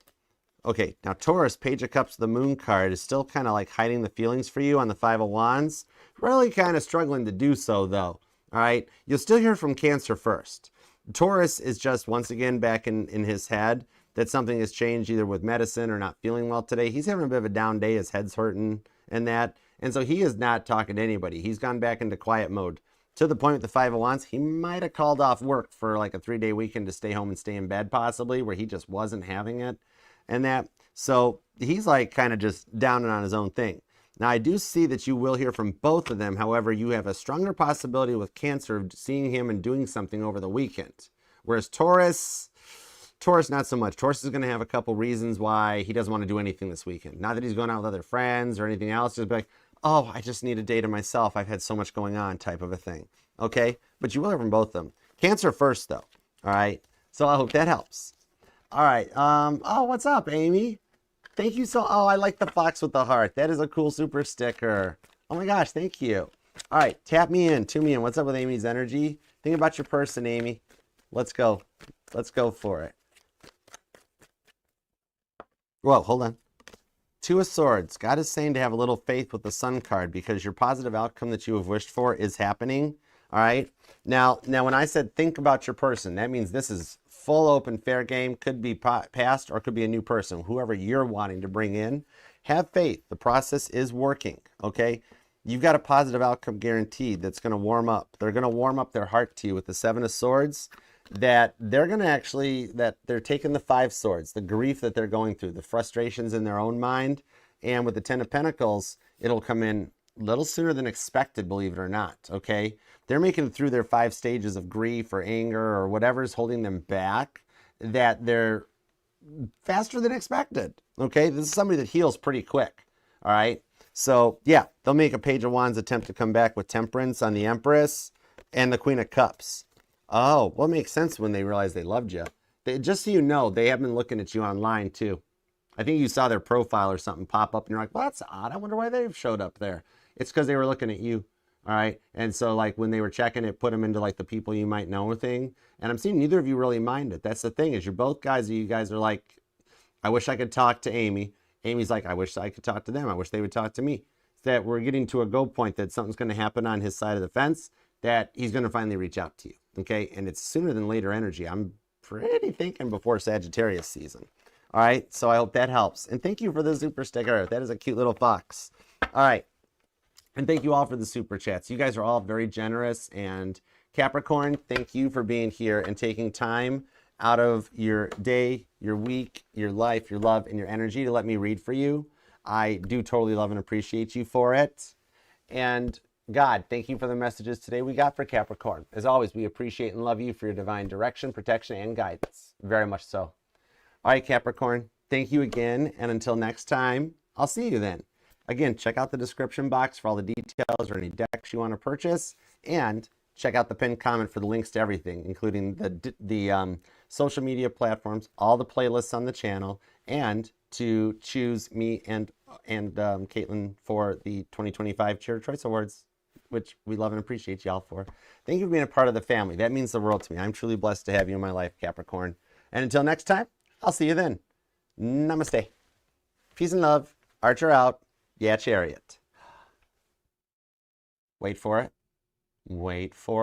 Speaker 1: Okay, now Taurus, Page of Cups, the Moon card, is still kind of like hiding the feelings for you on the 5 of Wands. Really kind of struggling to do so, though. All right, you'll still hear from Cancer first. Taurus is just, once again, back in his head that something has changed either with medicine or not feeling well today. He's having a bit of a down day, his head's hurting and that. And so he is not talking to anybody. He's gone back into quiet mode. To the point with the 5 of Wands, he might have called off work for like a 3-day weekend to stay home and stay in bed possibly, where he just wasn't having it. And that, so he's like kind of just down and on his own thing. Now, I do see that you will hear from both of them. However, you have a stronger possibility with Cancer of seeing him and doing something over the weekend. Whereas Taurus, not so much. Taurus is going to have a couple reasons why he doesn't want to do anything this weekend. Not that he's going out with other friends or anything else. Just be like, oh, I just need a day to myself. I've had so much going on type of a thing. Okay? But you will hear from both of them. Cancer first, though. All right? So I hope that helps. All right. Oh, what's up, Amy? Thank you so. Oh, I like the fox with the heart. That is a cool super sticker. Oh my gosh, thank you. All right, tap me in, tune me in. What's up with Amy's energy? Think about your person, Amy. Let's go. Let's go for it. Whoa, hold on. 2 of Swords. God is saying to have a little faith with the Sun card because your positive outcome that you have wished for is happening. All right. Now, when I said think about your person, that means this is full open, fair game. Could be past or could be a new person. Whoever you're wanting to bring in, have faith. The process is working. Okay. You've got a positive outcome guaranteed that's going to warm up. They're going to warm up their heart to you with the 7 of Swords. That they're going to actually, that they're taking the 5 swords, the grief that they're going through, the frustrations in their own mind. And with the 10 of Pentacles, it'll come in a little sooner than expected, believe it or not. Okay. They're making it through their 5 stages of grief or anger or whatever is holding them back, that they're faster than expected. Okay. This is somebody that heals pretty quick. All right. So yeah, they'll make a Page of Wands attempt to come back with Temperance on the Empress and the Queen of Cups. Oh, well, it makes sense when they realize they loved you. Just so you know, they have been looking at you online too. I think you saw their profile or something pop up and you're like, well, that's odd. I wonder why they've showed up there. It's because they were looking at you. All right. And so like when they were checking it, put them into like the people you might know thing. And I'm seeing neither of you really mind it. That's the thing, is you're both guys. You guys are like, I wish I could talk to Amy. Amy's like, I wish I could talk to them. I wish they would talk to me. That we're getting to a go point that something's going to happen on his side of the fence, that he's going to finally reach out to you. Okay. And it's sooner than later energy. I'm pretty thinking before Sagittarius season. All right. So I hope that helps. And thank you for the super sticker. That is a cute little fox. All right. And thank you all for the super chats. You guys are all very generous. And Capricorn, thank you for being here and taking time out of your day, your week, your life, your love, and your energy to let me read for you. I do totally love and appreciate you for it. And God, thank you for the messages today we got for Capricorn. As always, we appreciate and love you for your divine direction, protection, and guidance. Very much so. All right, Capricorn, thank you again. And until next time, I'll see you then. Again, check out the description box for all the details or any decks you want to purchase. And check out the pinned comment for the links to everything, including the social media platforms, all the playlists on the channel, and to choose me and Caitlin for the 2025 Charity Choice Awards, which we love and appreciate y'all for. Thank you for being a part of the family. That means the world to me. I'm truly blessed to have you in my life, Capricorn. And until next time, I'll see you then. Namaste. Peace and love. Archer out. Yeah, Chariot. Wait for it. Wait for